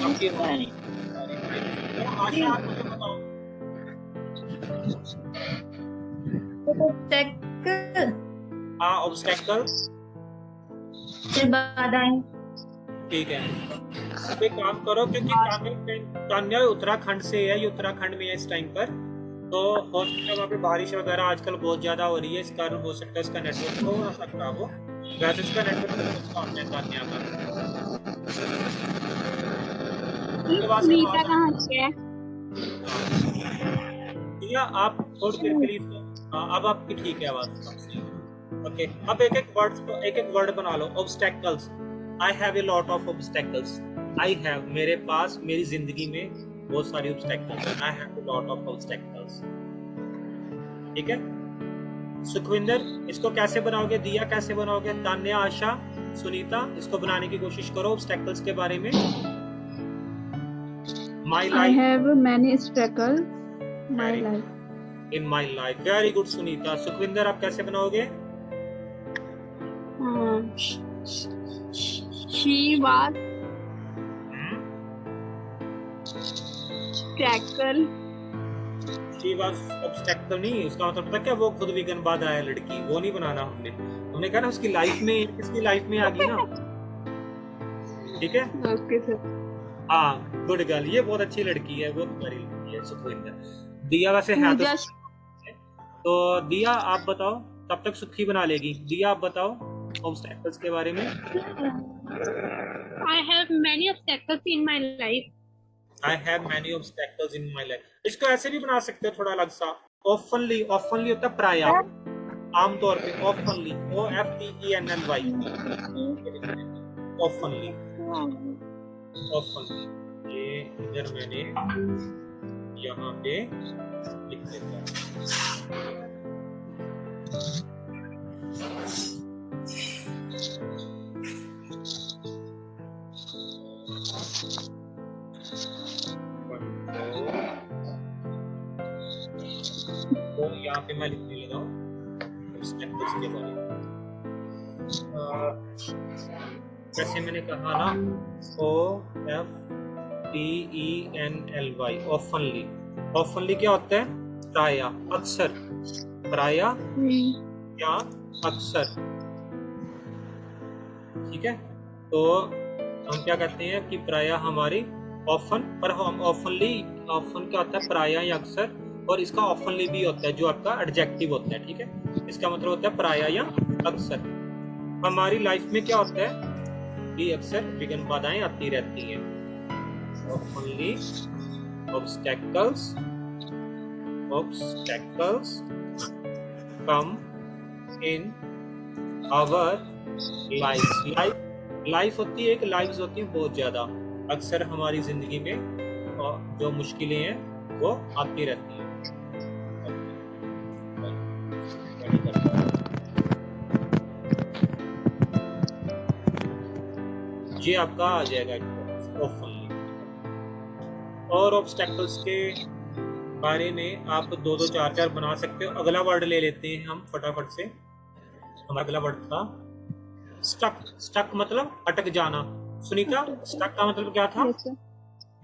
आपकी आशा, आप मुझे बताओ। ऑब्स्टेकल हाँ ऑब्स्टेकल, से बाधाएं। ठीक है। अब एक काम करो, क्योंकि तान्या उत्तराखंड से है, ये उत्तराखंड में है इस टाइम पर, तो हो सकता है वहाँ पे बारिश वगैरह आजकल बहुत ज्यादा हो रही है, इस कारण हो सकता है इसका नेटवर्क थोड़ा सा खराब हो। वैसे इसका नेटवर्क काम है तान्या का। सुनीता कहाँ से है? या आप थोड़ी देर के लिए अब आपकी ठीक है आवाज। ओके, अब एक एक वर्ड बना लो। Obstacles, I have a lot of obstacles. I have, मेरे पास, मेरी जिंदगी में बहुत सारी ऑब्स्टेकल्स हैं। I have a lot of obstacles. ठीक है सुखविंदर, इसको कैसे बनाओगे? दिया कैसे बनाओगे? तान्या, आशा, सुनीता, इसको बनाने की कोशिश करो ऑब्स्टेकल्स के बारे में। My I life have many obstacles my Very life. In my life. Very good Sunita. Sukhvinder, आप कैसे बनाओगे? She was tackle। She was obstacle नहीं, उसका मतलब पता क्या, वो खुद विघ्न बाधा है लड़की, वो नहीं बनाना हमने कहा ना उसकी लाइफ में, किसकी लाइफ में आ गई ना। ठीक है, ओके सर। हाँ गुड गर्ल, ये बहुत अच्छी लड़की है, वो तुम्हारी लड़की है सुखविंदर। दिया वैसे है तो दिया आप बताओ, तब तक सुखी बना लेगी। दिया आप बताओ ऑब्स्टेकल्स के बारे में। I have many obstacles in my life. I have many obstacles in my life। इसको ऐसे भी बना सकते हो थोड़ा अलग सा। ऑफनली, ऑफनली होता है प्राय, आमतौर पे। ऑफनली, OFTENLY, ऑफनली, ऑफनली। ये इधर मैंने यहाँ पे लिख देता हूँ। तो यहाँ पे मैं लिखने लगा हूँ ऑब्स्टेकल्स के बारे में। जैसे मैंने कहा ना, OFTENLY, ऑफनली। ऑफनली क्या होता है? प्राय, अक्सर। प्राय या अक्सर। ठीक है, तो हम क्या कहते हैं कि प्राय हमारी ऑफन, पर हम ऑफनली, ऑफन क्या होता है? प्राय या अक्सर, और इसका ऑफनली भी होता है जो आपका एडजेक्टिव होता है। ठीक है, इसका मतलब होता है प्राय या अक्सर। हमारी लाइफ में क्या होता है कि अक्सर विघ्न बाधाएं आती रहती हैं। ऑफनली obstacles come in our lives। Life होती है, एक लाइव्स होती है बहुत ज्यादा। अक्सर हमारी जिंदगी में जो मुश्किलें हैं वो आती रहती हैं। ये आपका आ जाएगा ऑफनली। और ऑब्स्टेकल्स के बारे में आप 2-2, 4-4 बना सकते हो। अगला वर्ड ले लेते हैं हम फटाफट से। हमारा अगला वर्ड था स्टक। स्टक मतलब अटक जाना। सुनीता, स्टक का मतलब क्या था? Yes, sir.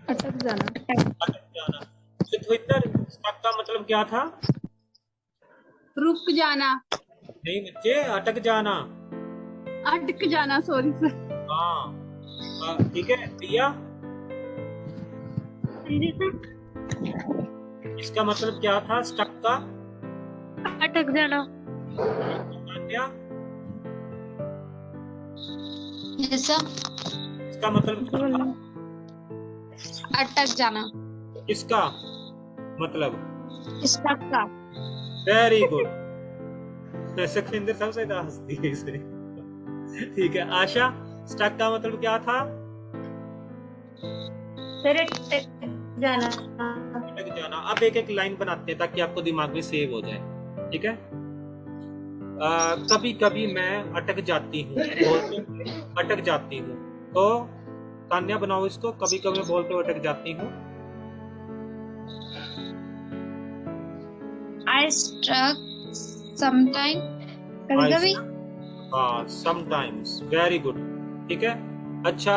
अटक जाना। अटक जाना। सुखविंदर, स्टक का मतलब क्या था? रुक जाना। नहीं बच्चे, अटक जाना। अटक जाना, सॉरी सर। हाँ ठीक है। दिया, इसका मतलब क्या था स्टक का? अटक जाना। क्या जैसा इसका मतलब क्या था? अटक जाना, किसका मतलब? स्टक का। Very good. सुखविंदर सबसे ज्यादा हंसती है इसमें। ठीक है आशा, स्टक का मतलब क्या था? सर अटक जाना। अटक जाना। अब एक एक लाइन बनाते हैं ताकि आपको दिमाग में सेव हो जाए, ठीक है? कभी कभी मैं अटक जाती हूँ, बोलते हुए अटक जाती हूँ। तो तान्या बनाओ इसको, कभी कभी मैं बोलते हुए अटक जाती हूँ। आई स्ट्रक समटाइम, कभी कभी। हाँ, समटाइम्स। Very good. ठीक है। अच्छा,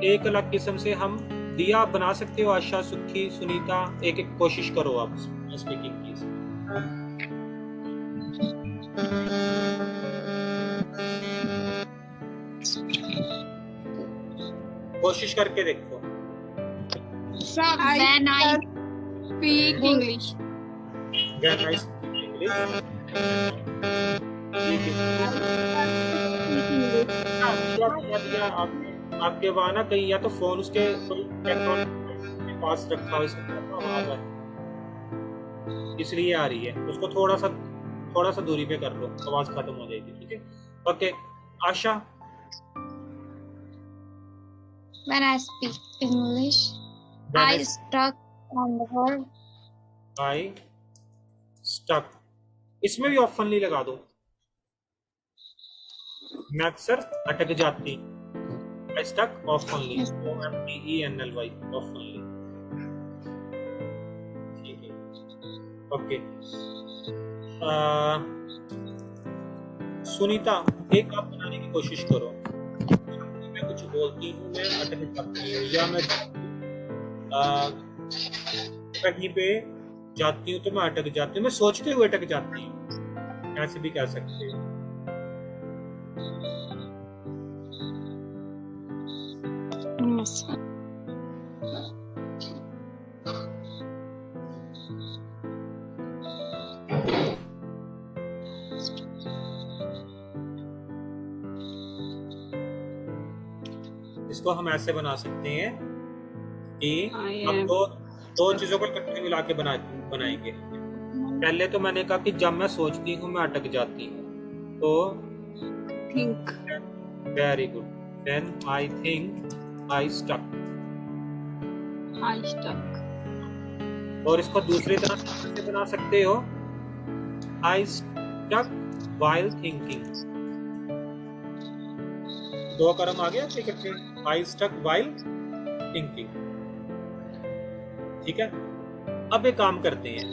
एक अलग किस्म से हम दिया बना सकते हो। आशा, सुखी, सुनीता, एक एक कोशिश करो आप स्पीकिंग की। कोशिश करके देखो। From I when I speak English. When I speak English, दिया आपके वहाँ ना कहीं, या तो फोन उसके कोई के पास रखा हो, इसका आवाज है इसलिए आ रही है। उसको थोड़ा सा दूरी पे कर लो, आवाज खत्म हो जाएगी। ठीक है, okay. Asha, when I speak English, I stuck on the word. I stuck, इसमें भी ऑप्शनली लगा दो। मैं अक्सर अटक जाती। I stuck optionally, OMTENLY, optionally. ठीक है, ओके। सुनीता, एक आप बनाने की कोशिश करो। मैं कुछ बोलती हूँ, मैं अटक जाती हूँ, या मैं कहीं पे जाती हूँ तो मैं अटक जाती हूँ, मैं सोचते हुए अटक जाती हूँ, ऐसे भी कह सकते हो। Yes. इसको हम ऐसे बना सकते हैं कि हम दो चीजों को इकट्ठे मिला के बनाएंगे। पहले तो मैंने कहा कि जब मैं सोचती हूँ मैं अटक जाती हूँ, तो Think. Very good. Then I think I stuck. I stuck. और इसको दूसरी तरह से बना सकते हो, आई स्टक वाइल थिंकिंग। दो कर्म आ गया इकट्ठे, आई स्टक वाइल थिंकिंग। ठीक है, अब एक काम करते हैं,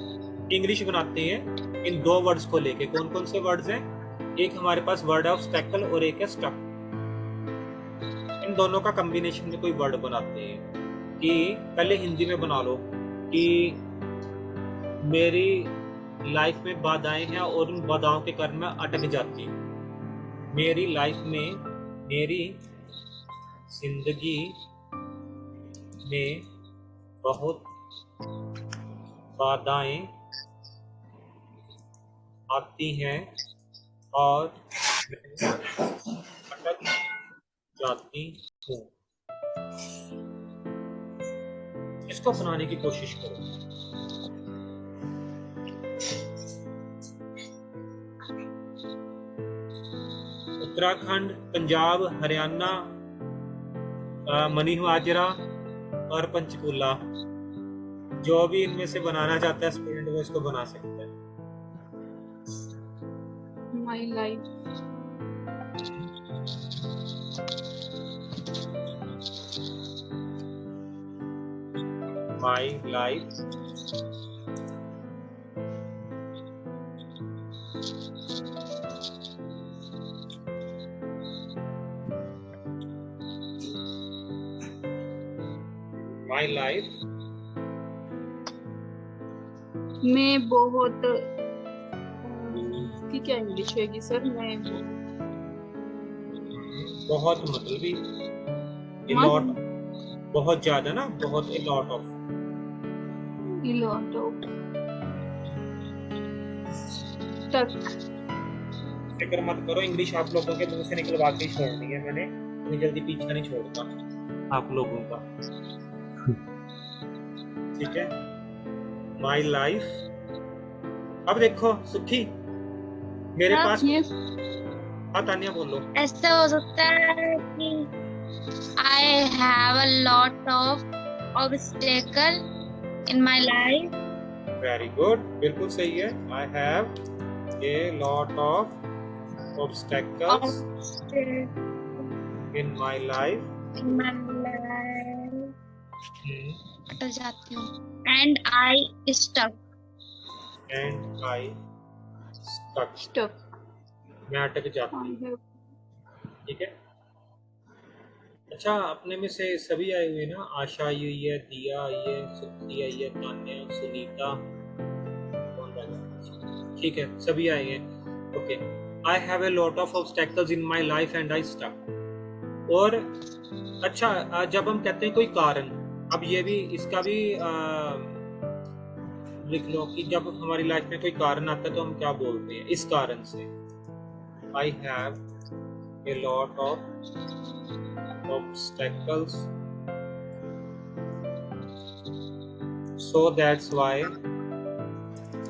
इंग्लिश बनाते हैं इन दो वर्ड्स को लेके। कौन कौन से वर्ड्स हैं? एक हमारे पास वर्ड है ऑब्स्टैकल और एक है स्टक। इन दोनों का कॉम्बिनेशन में कोई वर्ड बनाते हैं। कि पहले हिंदी में बना लो कि मेरी लाइफ में बाधाएं हैं और उन बाधाओं के कारण मैं अटक जाती हूँ। मेरी लाइफ में, मेरी जिंदगी में बहुत बाधाएं आती हैं और मैं अटक जाती हूँ। इसको बनाने की कोशिश करो। उत्तराखंड, पंजाब, हरियाणा, मनीमाजरा और पंचकूला, जो भी इनमें से बनाना चाहता है स्टूडेंट वो इसको बना सकता है। My life. My life, my life मैं बहुत की क्या इंग्लिश होगी सर? मैं बहुत मतलब भी हाँ। लॉट, बहुत ज्यादा ना, बहुत ए lot of. lot of stuck. फिक्र मत करो, इंग्लिश आप लोगों के मुंह से निकलवा के ही छोड़नी है मैंने, इतनी जल्दी पीछा नहीं छोड़ूंगा आप लोगों का, ठीक है। माई लाइफ, अब देखो सुखी मेरे हाँ, पास, Yes. हाँ तानिया बोलो। ऐसा हो सकता है कि I have a lot of obstacle in my life. Very good, बिल्कुल सही है। I have a lot of obstacles in my life, in my life अटक जाती हूँ। And I stuck. And I stuck, Stuck. मैं अटक जाती I हूँ, have ठीक है। अच्छा, अपने में से सभी आए हुए ना, आशा आई हुई है, दिया आई है, सुखी आई है, तान्या, सुनीता, कौन रहा? ठीक है, सभी आए हैं। Okay, I have a lot of obstacles in my life and I stuck. और अच्छा, जब हम कहते हैं कोई कारण, अब ये भी, इसका भी लिख लो कि जब हमारी लाइफ में कोई कारण आता है तो हम क्या बोलते हैं इस कारण से। आई have a lot of obstacles, so that's why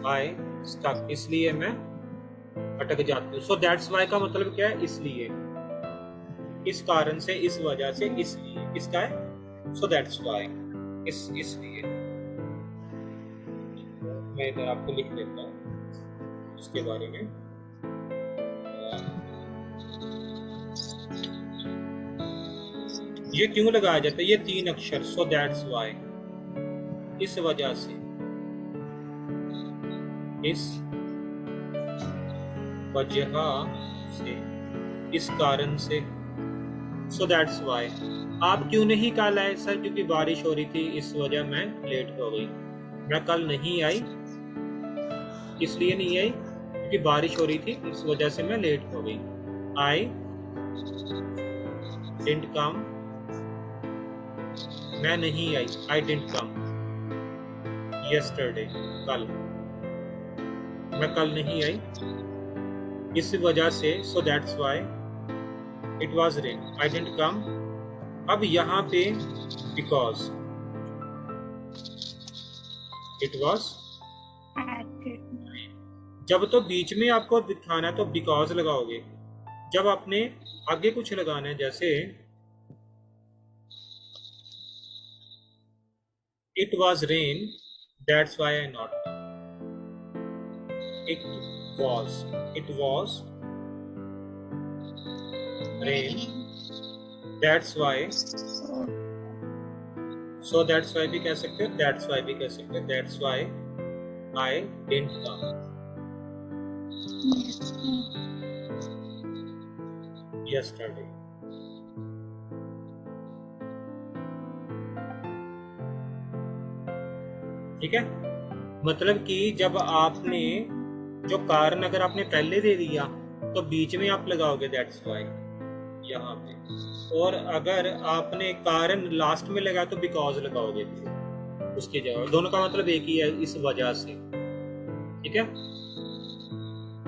I stuck, इसलिए मैं अटक जाती हूँ। so that's why का मतलब क्या है? इसलिए, इस कारण से, इस वजह से, इसलिए, किसका है? so that's why, इसलिए। मैं इधर आपको लिख देता हूँ उसके बारे में। ये क्यों लगाया जाता है? ये 3 अक्षर, so that's why, इस वजह से, इस वजह से, इस कारण से, so that's why। आप क्यों नहीं कल आए? सर क्योंकि बारिश हो रही थी, इस वजह मैं लेट हो गई। मैं कल नहीं आई, इसलिए नहीं आई क्योंकि बारिश हो रही थी, इस वजह से मैं लेट हो गई। I didn't come, मैं नहीं आई, I didn't come yesterday, कल, मैं कल नहीं आई, इस वजह से, so that's why it was rain, I didn't come। अब यहाँ पे because it was, जब तो बीच में आपको दिखाना है तो because लगाओगे, जब आपने आगे कुछ लगाना है, जैसे it was rain, that's why I not come। it was rain, that's why, so that's why भी कह सकते हो, that's why भी कह सकते हो, that's why I didn't come yesterday। ठीक है, मतलब कि जब आपने जो कारण अगर आपने पहले दे दिया तो बीच में आप लगाओगे दैट्स व्हाई यहाँ पे, और अगर आपने कारण लास्ट में लगाया तो बिकॉज लगाओगे उसकी जगह। दोनों का मतलब एक ही है, इस वजह से। ठीक है,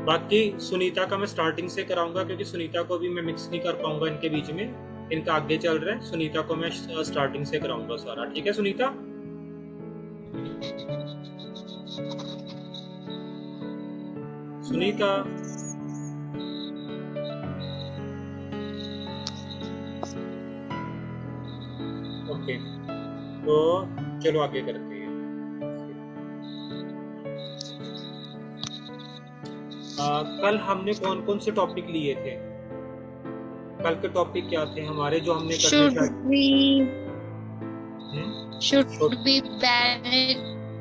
बाकी सुनीता का मैं स्टार्टिंग से कराऊंगा क्योंकि सुनीता को भी मैं मिक्स नहीं कर पाऊंगा इनके बीच में, इनका आगे चल रहा है। सुनीता को मैं स्टार्टिंग से कराऊंगा सारा। ठीक है सुनीता? सुनीता ओके, तो चलो आगे करते हैं। कल हमने कौन कौन से टॉपिक लिए थे? कल के टॉपिक क्या थे हमारे जो हमने should we ban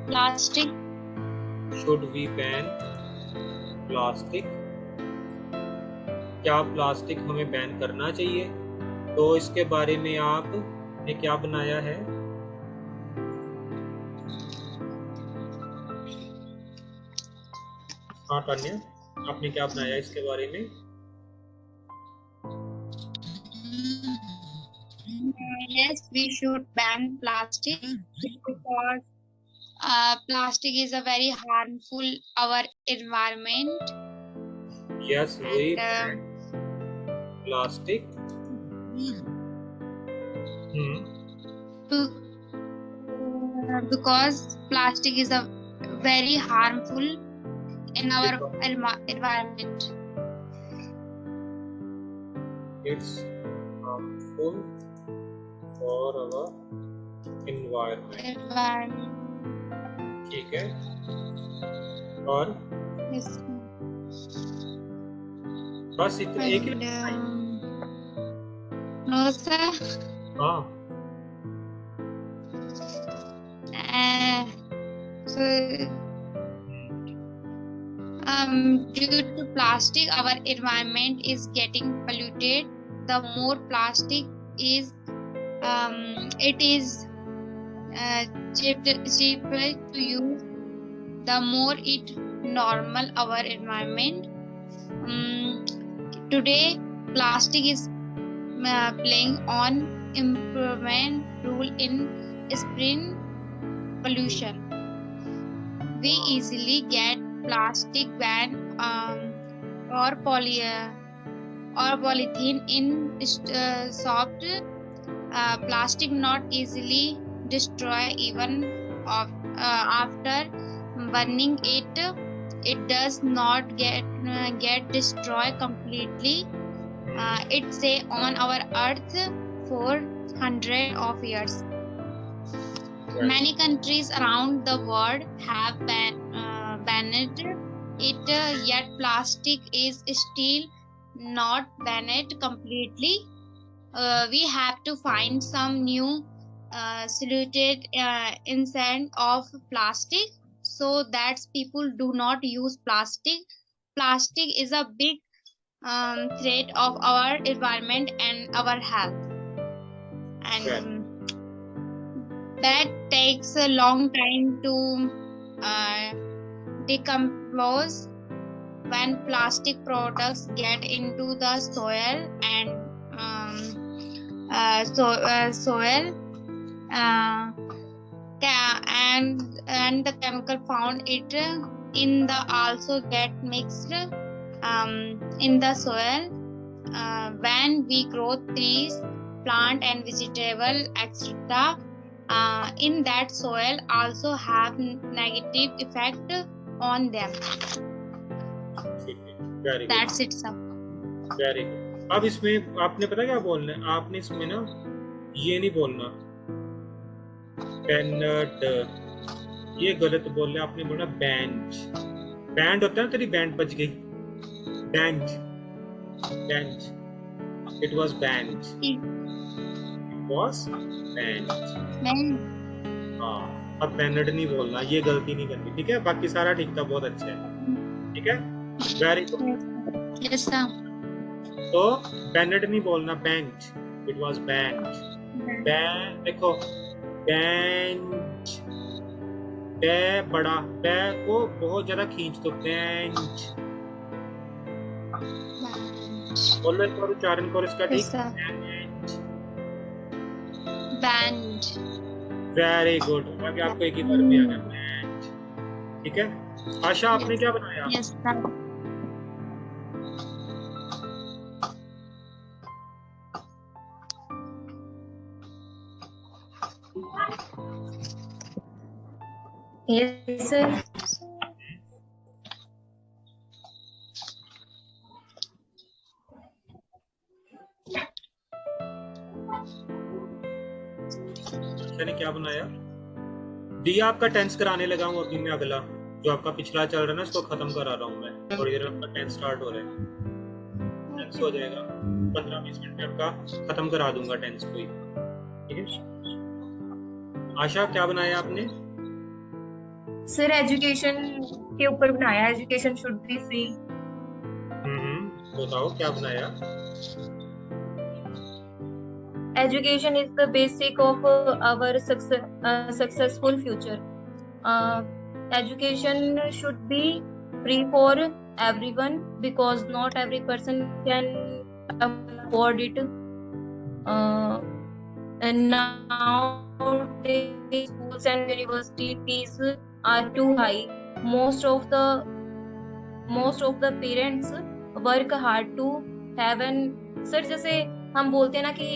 plastic? Should we ban plastic? क्या प्लास्टिक हमें बैन करना चाहिए? तो इसके बारे में आपने क्या बनाया है? हाँ तान्या, आपने क्या बनाया इसके बारे में? Yes, we should ban plastic because plastic is a very harmful our environment, yes वही and plastic because plastic is a very harmful in our environment. It's harmful for our environment. ठीक है और Yes. बस इतना एक ही No, sir. हाँ So, due to plastic, our environment is getting polluted. The more plastic is, it is cheaper to use. The more it normal our environment. Today, plastic is playing on improvement role in spring pollution. We easily get plastic ban or polythene in soft plastic not easily destroy even after burning it. It does not get destroyed completely. It stay on our earth for hundreds of years. Many countries around the world have banned it, yet plastic is still not banned completely. We have to find some new soluted instead of plastic, so that people do not use plastic. Plastic is a big threat of our environment and our health, and that takes a long time to decompose. When plastic products get into the soil and soil and the chemical found it in the also get mixed in the soil. When we grow trees, plant and vegetable, etc., in that soil also have negative effect on them. Very good That's it, sir. Very good अब इसमें आपने पता क्या बोलना है आपने इसमें ना ये नहीं बोलना बैनर्ड ये गलत बोल रहे आपने बोलना बेंच बैंड होता है ना तेरी बैंड बज गई bench bench it was bench हाँ अब बैनर्ड नहीं बोलना ये गलती नहीं करनी ठीक है बाकी सारा ठीक था बहुत अच्छा है ठीक है वेरी गुड Yes, sir. तो बैनर्ड नहीं बोलना बेंच इट वाज बेंच देखो बेंच बे बड़ा बे को बहुत ज्यादा खींच दो बेंच बोलो एक बार उच्चारण करो इसका Yes, ठीक sir. Bench. वेरी गुड अभी आपको एक ही बार में आ गया बेंच ठीक है आशा आपने क्या बनाया Yes, sir. Yes, sir. आशा ने क्या बनाया दिया आपका टेंस कराने लगा हूँ अभी मैं अगला जो आपका पिछला चल रहा है ना उसको खत्म करा रहा हूँ मैं थोड़ी देर में आपका टेंस स्टार्ट हो रहा है टेंस हो जाएगा 15-20 मिनट में आपका खत्म करा दूंगा टेंस को ही ठीक है आशा क्या बनाया आपने सर एजुकेशन के ऊपर बनाया एजुकेशन शुड बी फ्री बताओ क्या बनाया education is the basic of our successful future. Education should be free for everyone because not every person can afford it. and nowadays schools and university fees are too high. Most of the parents work hard to have an sir जैसे हम बोलते हैं ना कि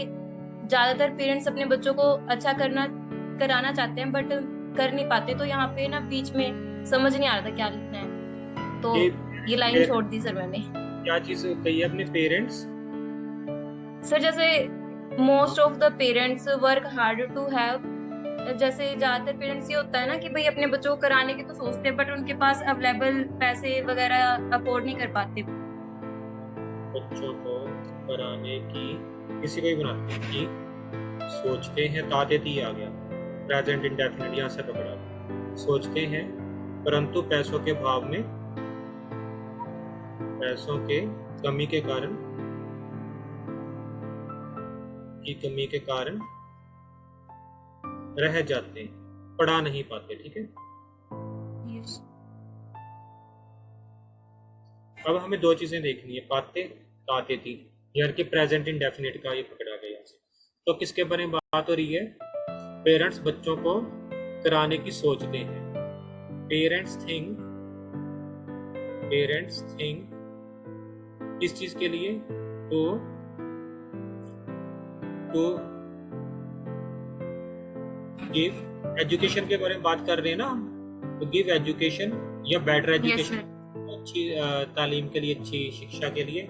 ज्यादातर parents अपने बच्चों को अच्छा कराना चाहते हैं बट कर नहीं पाते, तो यहाँ पे ना बीच में समझ नहीं आ रहा था क्या लिखना है, तो ये लाइन छोड़ दी सर मैंने। क्या चीज कही है अपने पेरेंट्स? सर जैसे most of the parents work hard to have, जैसे ज्यादातर पेरेंट्स ये होता है ना कि भाई अपने बच्चों को कराने की तो सोचते हैं बट उनके पास अवेलेबल पैसे वगैरह अफोर्ड नहीं कर पाते। बच्चों को कराने की किसी को ही बनाते हैं कि सोचते हैं, ताते आ गया प्रेजेंट इंडेफिनिट यहाँ से पकड़ा, सोचते हैं परंतु पैसों के भाव में, पैसों के कमी के कारण रह जाते हैं, पढ़ा नहीं पाते। ठीक है, अब हमें दो चीजें देखनी है, पाते ताते थी, यार कि प्रेजेंट इंडेफिनिट का ये पकड़ा गया। तो किसके बारे में बात हो रही है? पेरेंट्स बच्चों को कराने की सोचते हैं। पेरेंट्स थिंक किस चीज के लिए? तो गिव एजुकेशन के बारे में बात कर रहे हैं ना, तो गिव एजुकेशन या बेटर एजुकेशन, अच्छी तालीम के लिए, अच्छी शिक्षा के लिए।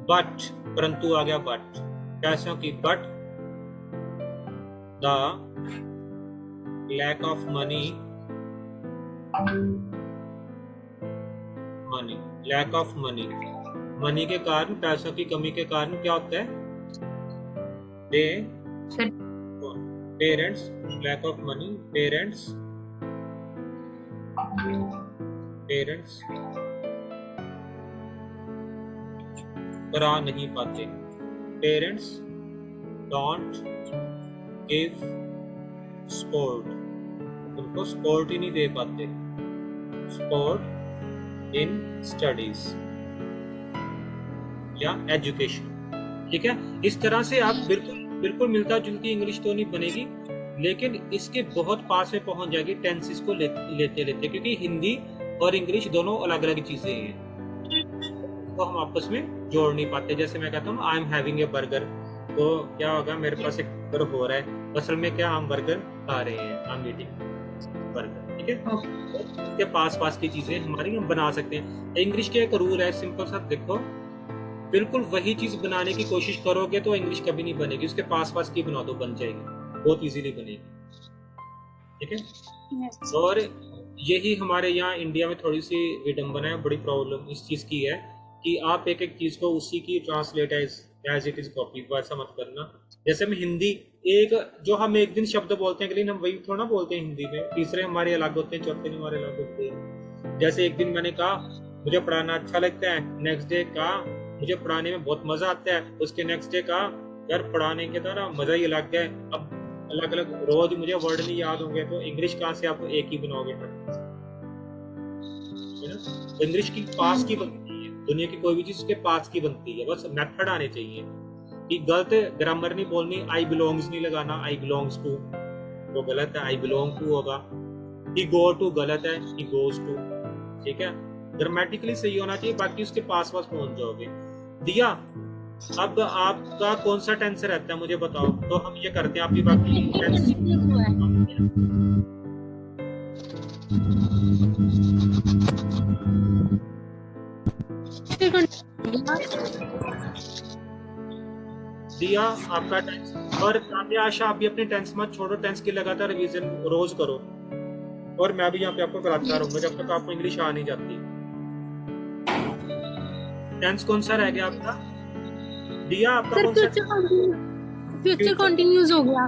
बट परंतु आ गया बट, पैसों की, but the lack of money के कारण, पैसों की कमी के कारण क्या होता है? Parents lack of money, parents करा नहीं पाते। पेरेंट्स डोंट गिव सपोर्ट, उनको सपोर्ट ही नहीं दे पाते, सपोर्ट इन स्टडीज या एजुकेशन। ठीक है, इस तरह से आप बिल्कुल मिलता जुलती इंग्लिश तो नहीं बनेगी, लेकिन इसके बहुत पास में पहुंच जाएगी टेंसेस को लेते क्योंकि हिंदी और इंग्लिश दोनों अलग अलग चीजें हैं, तो हम आपस में जोड़ नहीं पाते। जैसे मैं कहता हूँ I am having a burger, तो क्या होगा, मेरे पास एक बर्गर हो रहा है, असल में क्या, हम बर्गर खा रहे हैं, आई एम ईटिंग बर्गर। ठीक है, इसके पास की चीजें हमारी हम बना सकते हैं। इंग्लिश के एक रूल है सिंपल सा, देखो बिल्कुल वही चीज बनाने की कोशिश करोगे तो इंग्लिश कभी नहीं बनेगी, उसके पास की बना दो, बन जाएगी, बहुत इजीली बनेगी। ठीक है, और यही हमारे यहाँ इंडिया में थोड़ी सी विडंबना है, बड़ी प्रॉब्लम इस चीज की है कि आप एक चीज को उसी की translate as it is copy, वैसा मत करना। जैसे हम हिंदी जो हम एक दिन शब्द बोलते हैं लेकिन हम वही थोड़ा ना बोलते हैं हिंदी में, तीसरे हमारे अलग होते हैं, चौथे हमारे अलग होते हैं। जैसे एक दिन मैंने कहा मुझे पढ़ाना अच्छा लगता है, नेक्स्ट डे कहा मुझे पढ़ाने में बहुत मजा आता है, उसके नेक्स्ट डे कहा यार पढ़ाने के तरह मजा ही अलग है। अब अलग अलग रोज मुझे वर्ड नहीं याद होंगे तो इंग्लिश कहाँ से आप एक ही बनाओगे? इंग्लिश की पास की बनती है, दुनिया की कोई भी चीज के पास की बनती है, बस मेथड आने चाहिए कि गलत ग्रामर नहीं बोलनी, आई बिलोंग्स नहीं लगाना, आई बिलोंग्स टू वो गलत है, आई बिलोंग टू होगा, ही गो टू गलत है, ही गोज टू। ठीक है, ग्रामेटिकली सही होना चाहिए, बाकी उसके पास पहुंच जाओगे। दिया, अब आपका कौन सा टेंस रहता है मुझे बताओ, तो हम ये करते हैं आपकी बाकी टेंस। दिया आपका टेंस, और आशा आप भी अपने टेंस मत छोड़ो, टेंस की लगातार रिवीजन रोज करो, और मैं भी यहाँ पे आपको कराता रहूंगा जब तक आपको इंग्लिश आ नहीं जाती। टेंस कौन सा रह गया आपका? दिया आपका कौन सा? फ्यूचर कंटिन्यूज हो गया।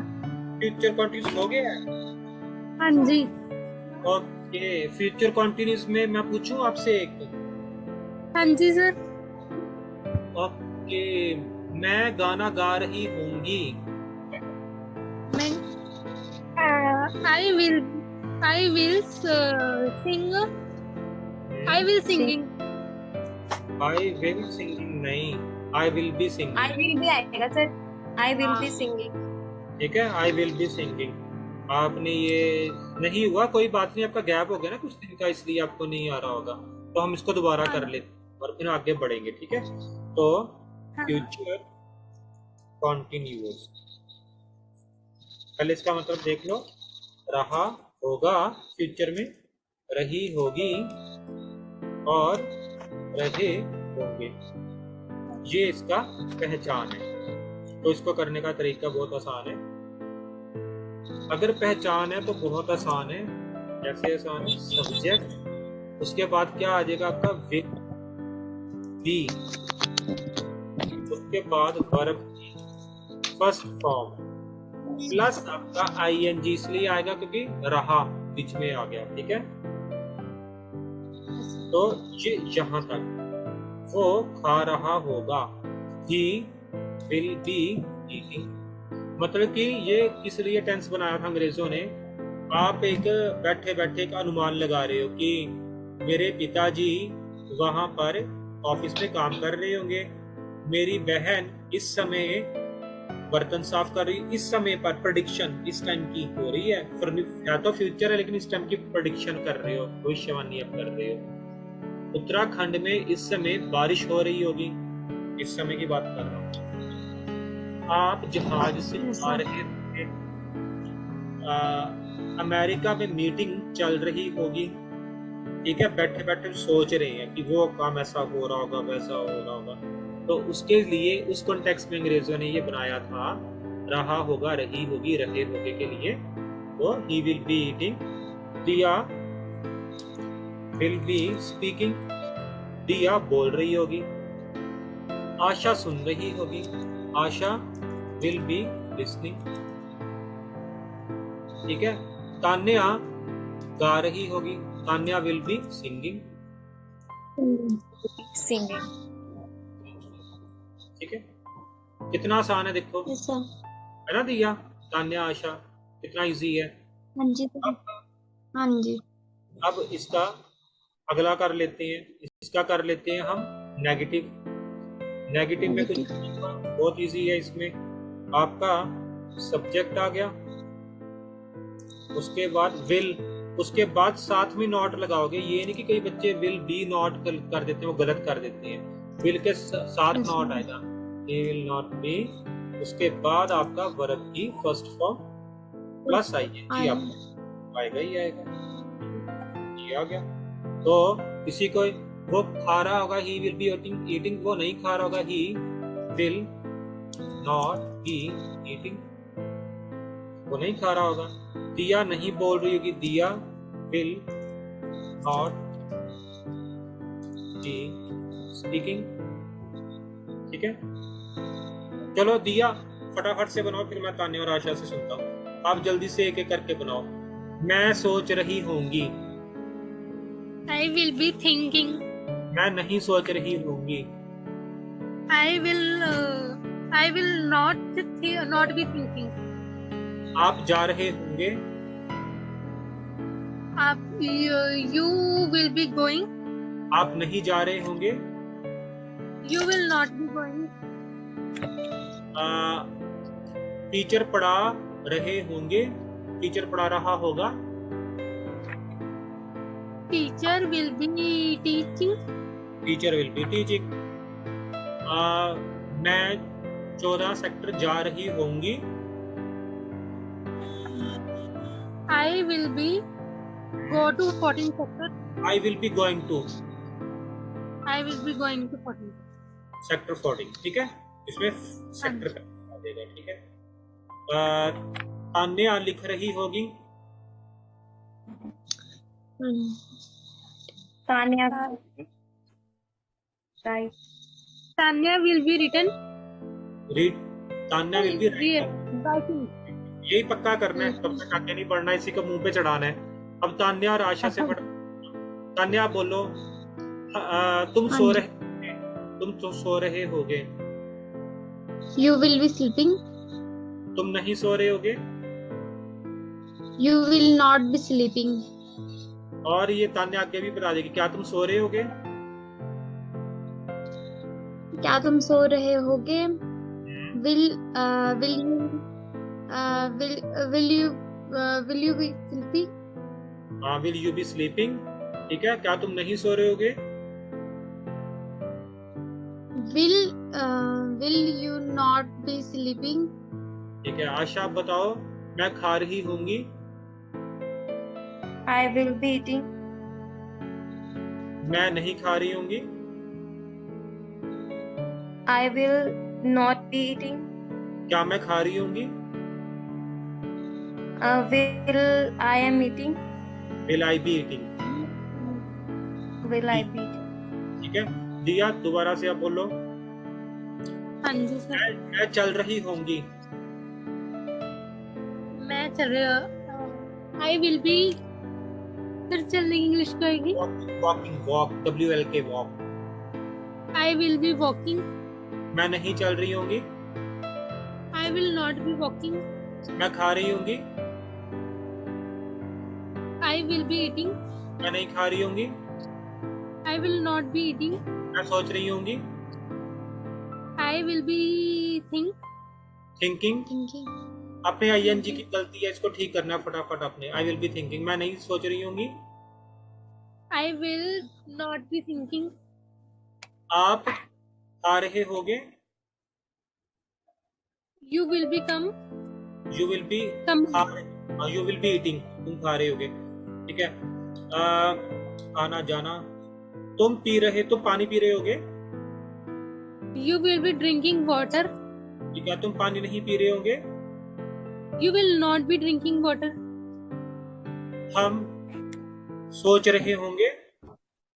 फ्यूचर कंटिन्यूज हो गया है? हाँ जी। ओके, फ्यूचर कंटिन्यूज में मैं पूछूं आपसे एक? हाँ जी सर। ओके, मैं गाना गा रही होंगी। I will sing. I will singing. I will singing नहीं, I will be singing. I will be आएगा sir, I will be singing. ठीक है, आई विल बी सिंगिंग। आपने ये नहीं हुआ, कोई बात नहीं, आपका गैप हो गया ना कुछ दिन का, इसलिए आपको नहीं आ रहा होगा, तो हम इसको दोबारा कर लेते हैं और फिर आगे बढ़ेंगे। ठीक है, तो फ्यूचर कॉन्टिन्यूअस, पहले इसका मतलब देख लो, रहा होगा फ्यूचर में, रही होगी और रहे होंगे, ये इसका पहचान है। तो इसको करने का तरीका बहुत आसान है। अगर पहचान है तो बहुत आसान है, कैसे आसान है, सब्जेक्ट, उसके बाद क्या आ जाएगा आपका विल बी, उसके बाद वर्ब की फर्स्ट फॉर्म प्लस आपका आईएनजी, इसलिए आएगा क्योंकि रहा बीच में आ गया। ठीक है, तो ये यहां तक, वो खा रहा होगा, ही विल बी ईटिंग, मतलब कि ये किस लिए टेंस बनाया था अंग्रेजों ने। आप एक बैठे बैठे का अनुमान लगा रहे हो कि मेरे पिताजी वहां पर ऑफिस में काम कर रहे होंगे, मेरी बहन इस समय बर्तन साफ कर रही, इस समय पर प्रेडिक्शन इस टाइम की हो रही है, या तो फ्यूचर है लेकिन इस टाइम की प्रेडिक्शन कर रहे हो, भविष्यवाणी आप कर रहे हो। उत्तराखंड में इस समय बारिश हो रही होगी, इस समय की बात कर रहा हूँ। आप जहाज से आ रहे थे, अमेरिका में मीटिंग चल रही होगी, ठीक है, बैठे बैठे सोच रहे हैं कि वो काम ऐसा हो रहा होगा, वैसा हो रहा होगा, तो उसके लिए उस कॉन्टेक्स्ट में अंग्रेजों ने ये बनाया था, रहा होगा, रही होगी, रहे होगे के लिए। तो ही विल बी ईटिंग, दिया विल बी स्पीकिंग, दिया बोल रही होगी, आशा सुन रही होगी, आशा विल बी लिसनिंग। ठीक है, तान्या गा रही होगी, Tanya will be singing. Singing. ठीक है, कितना आसान है देखो, है ना दिया, तान्या, आशा, कितना इजी है। हाँ जी हाँ जी। अब इसका अगला कर लेते हैं, इसका कर लेते हैं हम नेगेटिव। नेगेटिव में कुछ बहुत इजी है, इसमें आपका सब्जेक्ट आ गया, उसके बाद विल, उसके बाद साथ में नॉट लगाओगे। ये नहीं कि कई बच्चे विल बी नॉट कर देते हैं, वो गलत कर देते हैं, विल के साथ नॉट आएगा, he will not be, उसके बाद आपका वर्ब की फर्स्ट फॉर्म प्लस आईएनजी आपका आएगा ही आएगा, ये आ गया। तो किसी को वो खा रहा होगा, he will be eating, वो नहीं खा रहा होगा, he will not be eating, वो नहीं खा रहा होगा। दिया नहीं बोल रही होगी, दिया will not be speaking। ठीक है, चलो दिया फटाफट से बनाओ, फिर मैं तान्या और आशा से सुनता हूँ। आप जल्दी से एक एक करके बनाओ। मैं सोच रही होंगी, I will be thinking. मैं नहीं सोच रही होंगी, I will not be thinking. आप जा रहे होंगे, You will be going. आप नहीं जा रहे होंगे, You will not be going. Teacher पढ़ा रहे होंगे, टीचर पढ़ा रहा होगा, Teacher will be teaching. Teacher will be teaching. मैं 14 सेक्टर जा रही होंगी, I will be go to 14 sector. I will be going to I will be going to 14. Sector 14। ठीक है, इसमें सेक्टर आ जाएगा। ठीक है, तान्या लिख रही होगी, Tanya Tanya will be written. Read, Tanya will be Writing. यही पक्का करना है, तब तक आगे नहीं बढ़ना, इसी को मुंह पे चढ़ाना है। अब तान्या और आशा से पढ़, तान्या आप बोलो, तुम सो रहे, तुम तो सो रहे होगे, You will be sleeping. तुम नहीं सो रहे होगे, You will not be sleeping. और ये तान्या आगे भी बता देगी, क्या तुम सो रहे होगे, क्या तुम सो रहे होगे? Will will you be sleeping? हाँ, विल यू बी स्लीपिंग, ठीक है, क्या तुम नहीं सो रहे होगे? Will you not be sleeping? ठीक है, आशा आप बताओ, मैं खा रही होंगी, I will be eating. मैं नहीं खा रही होंगी, I will not be eating. क्या मैं खा रही होंगी, Will I am eating? Will I be eating, Will I be eating? ठीक है। दिया, दोबारा से आप बोलो, हाँ जी सर, मैं चल रही होंगी, मैं चल रहा, आई विल बी, फिर चलने की इंग्लिश कहेगी, walking, walk, WLK walk, I will be walking, मैं नहीं चल रही होंगी, I will not be walking, मैं खा रही होंगी, आई विल बी ईटिंग, मैं नहीं खा रही होंगी, I will not be eating, मैं सोच रही होंगी, आई विल बी थिंकिंग, Thinking. अपने ING की गलती है, इसको ठीक करना है फटाफट अपने। आई विल बी थिंकिंग, मैं नहीं सोच रही होंगी, I will not be thinking, आप खा रहे होगे, you will be come, you will be come, you will be eating, तुम खा रहे होगे, ठीक है। आना जाना, तुम पी रहे, तो पानी पी रहे होगे, you will be drinking water, ठीक है, तुम पानी नहीं पी रहे होंगे, you will not be drinking water, हम सोच रहे होंगे,